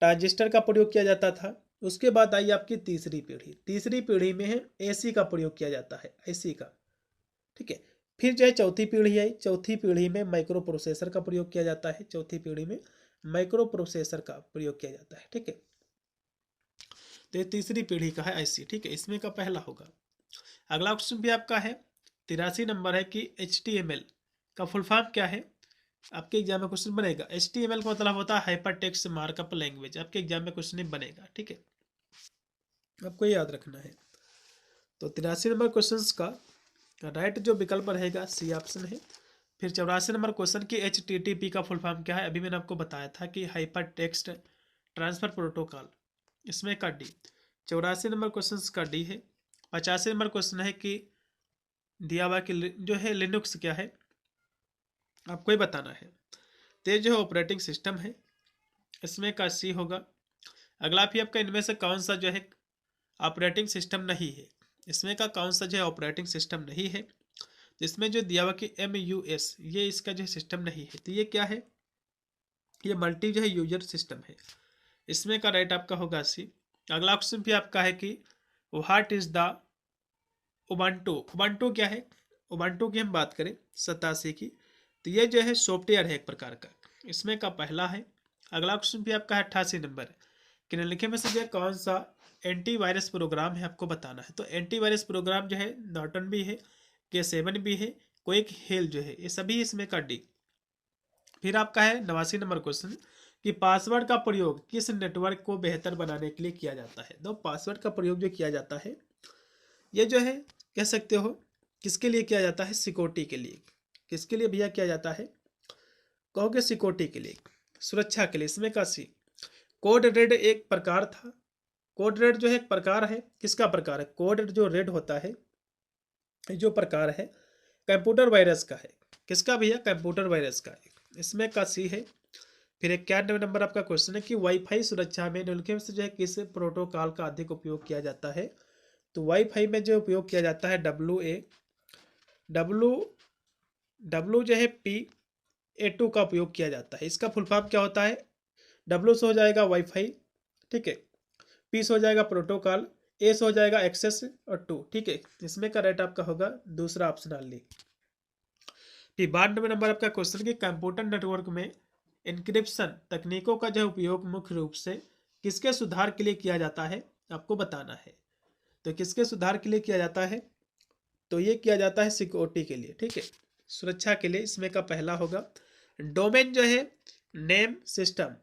ट्रांजिस्टर का प्रयोग किया जाता था। उसके बाद आई आपकी तीसरी पीढ़ी, तीसरी पीढ़ी में है एसी का प्रयोग किया जाता है, एसी का। ठीक है, फिर जो है चौथी पीढ़ी आई, चौथी पीढ़ी में माइक्रो प्रोसेसर का प्रयोग किया जाता है, चौथी पीढ़ी में माइक्रो प्रोसेसर का प्रयोग किया जाता है। ठीक है, तो ये तीसरी पीढ़ी का है आईसी। ठीक है, इसमें का पहला होगा। अगला क्वेश्चन भी आपका है 83 नंबर है कि HTML का फुल फॉर्म क्या है। आपके एग्जाम में क्वेश्चन बनेगा। HTML का मतलब होता है हाइपर टेक्स्ट मार्कअप लैंग्वेज, आपके एग्जाम में क्वेश्चन बनेगा। ठीक है, आपको याद रखना है। तो 83 नंबर क्वेश्चन का राइट जो विकल्प रहेगा सी ऑप्शन है। फिर 84 नंबर क्वेश्चन की HTTP का फुल फॉर्म क्या है। अभी मैंने आपको बताया था कि हाइपर टेक्स्ट ट्रांसफर प्रोटोकॉल, इसमें का डी। 84 नंबर क्वेश्चन का डी है। 85 नंबर क्वेश्चन है कि दिया हुआ कि जो है लिनक्स क्या है, आपको ही बताना है। तो ये जो है ऑपरेटिंग सिस्टम है, इसमें का सी होगा। अगला भी आपका इनमें से कौन सा जो है ऑपरेटिंग सिस्टम नहीं है, इसमें का कौन सा जो है ऑपरेटिंग सिस्टम नहीं है। इसमें जो दिया हुआ कि MUS ये इसका जो सिस्टम नहीं है, तो ये क्या है, ये मल्टी जो है यूजर सिस्टम है। इसमें का राइट आपका होगा सी। अगला क्वेश्चन भी आपका है कि what is the Ubuntu. Ubuntu क्या है, उबंटू की हम बात करें 87 की, तो ये जो है सॉफ्टवेयर है एक प्रकार का, इसमें का पहला है। अगला क्वेश्चन भी आपका है 88 नंबर कि निम्नलिखित में से जो कौन सा एंटीवायरस प्रोग्राम है, आपको बताना है। तो एंटीवायरस प्रोग्राम जो है नॉर्टन भी है, K7 भी है, क्विक हेल जो है, ये सभी इसमें का डी। फिर आपका है 89 नंबर क्वेश्चन कि पासवर्ड का प्रयोग किस नेटवर्क को बेहतर बनाने के लिए किया जाता है। तो पासवर्ड का प्रयोग जो किया जाता है ये जो है कह सकते हो किसके लिए किया जाता है, सिक्योरिटी के लिए। किसके लिए भैया किया जाता है, कहोगे सिक्योरिटी के लिए, सुरक्षा के लिए। इसमें का सी। कोड रेड एक प्रकार था, कोड रेड जो है एक प्रकार है, किसका प्रकार है, कोड जो रेड होता है जो प्रकार है कंप्यूटर वायरस का है। किसका भैया, कंप्यूटर वायरस का है, इसमें का सी है। फिर 91 नंबर आपका क्वेश्चन है कि वाईफाई सुरक्षा में निम्नलिखित से जो है किस प्रोटोकॉल का अधिक उपयोग किया जाता है। तो वाईफाई में जो उपयोग किया जाता है डब्लू जो है PA2 का उपयोग किया जाता है। इसका फुल फॉर्म क्या होता है, डब्लू से हो जाएगा वाईफाई, ठीक है, पी से हो जाएगा प्रोटोकॉल, ए से हो जाएगा एक्सेस और 2। ठीक है, इसमें का राइट आपका होगा दूसरा ऑप्शन ऑनली। फिर 92 नंबर आपका क्वेश्चन कि कंप्यूटर नेटवर्क में इंक्रिप्शन तकनीकों का जो उपयोग मुख्य रूप से किसके सुधार के लिए किया जाता है, आपको बताना है। तो किसके सुधार के लिए किया जाता है, तो ये किया जाता है सिक्योरिटी के लिए। ठीक है, सुरक्षा के लिए। इसमें का पहला होगा डोमेन जो है नेम सिस्टम,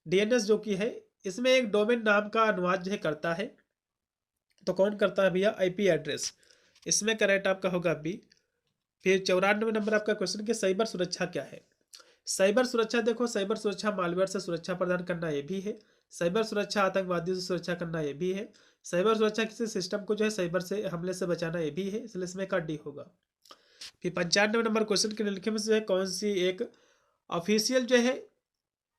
DNS जो कि है, इसमें एक डोमेन नाम का अनुवाद जो है करता है, तो कौन करता है भैया, IP एड्रेस। इसमें करेक्ट आपका होगा बी। फिर 94 नंबर आपका क्वेश्चन कि साइबर सुरक्षा क्या है। साइबर सुरक्षा देखो, साइबर सुरक्षा मालवेयर से सुरक्षा प्रदान करना ये भी है, साइबर सुरक्षा आतंकवादियों से सुरक्षा करना ये भी है, साइबर सुरक्षा किसी सिस्टम को जो है साइबर से हमले से बचाना ये भी है, इसलिए इसमें का डी होगा। फिर 95 नंबर क्वेश्चन के निम्नलिखित में से कौन सी एक ऑफिशियल जो है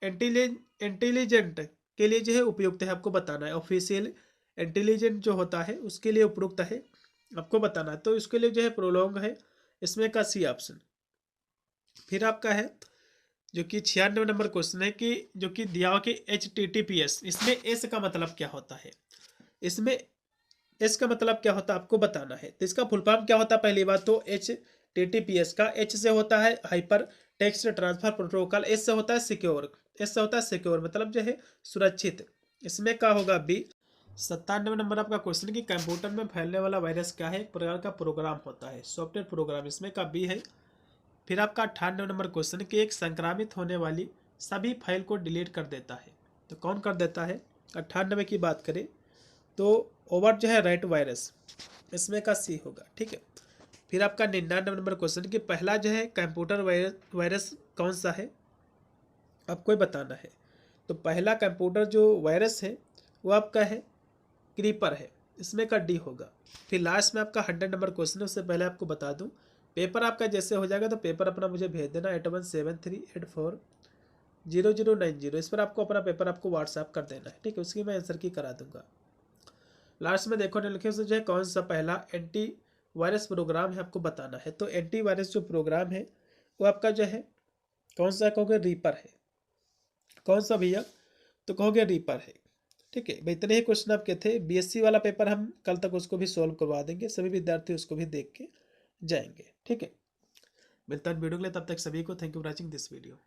इंटेलिजेंट के लिए जो है उपयुक्त है, आपको बताना है। ऑफिशियल इंटेलिजेंट जो होता है उसके लिए उपयुक्त है, आपको बताना है। तो इसके लिए जो है प्रोलॉन्ग है, इसमें का सी ऑप्शन। फिर आपका है जो कि 96 नंबर क्वेश्चन है कि जो कि दिया हुआ कि HTTPS, इसमें एस का मतलब क्या होता है, इसमें एस का मतलब क्या होता है आपको बताना है। तो इसका फुल फॉर्म क्या होता है, पहली बात तो TTPS का, H से होता है hyper text transfer protocol, S से होता है सिक्योर, S से होता है सिक्योर मतलब जो है सुरक्षित। इसमें क्या होगा बी। 97 नंबर आपका क्वेश्चन कि कंप्यूटर में फैलने वाला वायरस क्या है, एक प्रकार का प्रोग्राम होता है, सॉफ्टवेयर प्रोग्राम, इसमें का बी है। फिर आपका 98 नंबर क्वेश्चन कि एक संक्रामित होने वाली सभी फाइल को डिलीट कर देता है, तो कौन कर देता है। 98 की बात करें तो ओवर जो है राइट वायरस, इसमें का सी होगा, ठीक है। फिर आपका 99 नंबर क्वेश्चन कि पहला जो है कंप्यूटर वायरस कौन सा है, आपको ही बताना है। तो पहला कंप्यूटर जो वायरस है वो आपका है क्रीपर है, इसमें का डी होगा। फिर लास्ट में आपका 100 नंबर क्वेश्चन है, उससे पहले आपको बता दूं पेपर आपका जैसे हो जाएगा तो पेपर अपना मुझे भेज देना 8173840090, इस पर आपको अपना पेपर आपको व्हाट्सएप कर देना है, ठीक है। उसकी मैं आंसर की करा दूंगा। लास्ट में देखो लिखे से जो है कौन सा पहला एंटी वायरस प्रोग्राम है आपको बताना है। तो एंटी वायरस जो प्रोग्राम है वो आपका जो है कौन सा कहोगे, रीपर है। कौन सा भैया, तो कहोगे रीपर है, ठीक है। भाई इतने ही क्वेश्चन आपके थे। BSc वाला पेपर हम कल तक उसको भी सॉल्व करवा देंगे, सभी विद्यार्थी उसको भी देख के जाएंगे, ठीक है। मिलता है वीडियो के लिए, तब तक सभी को thank you for watching this video.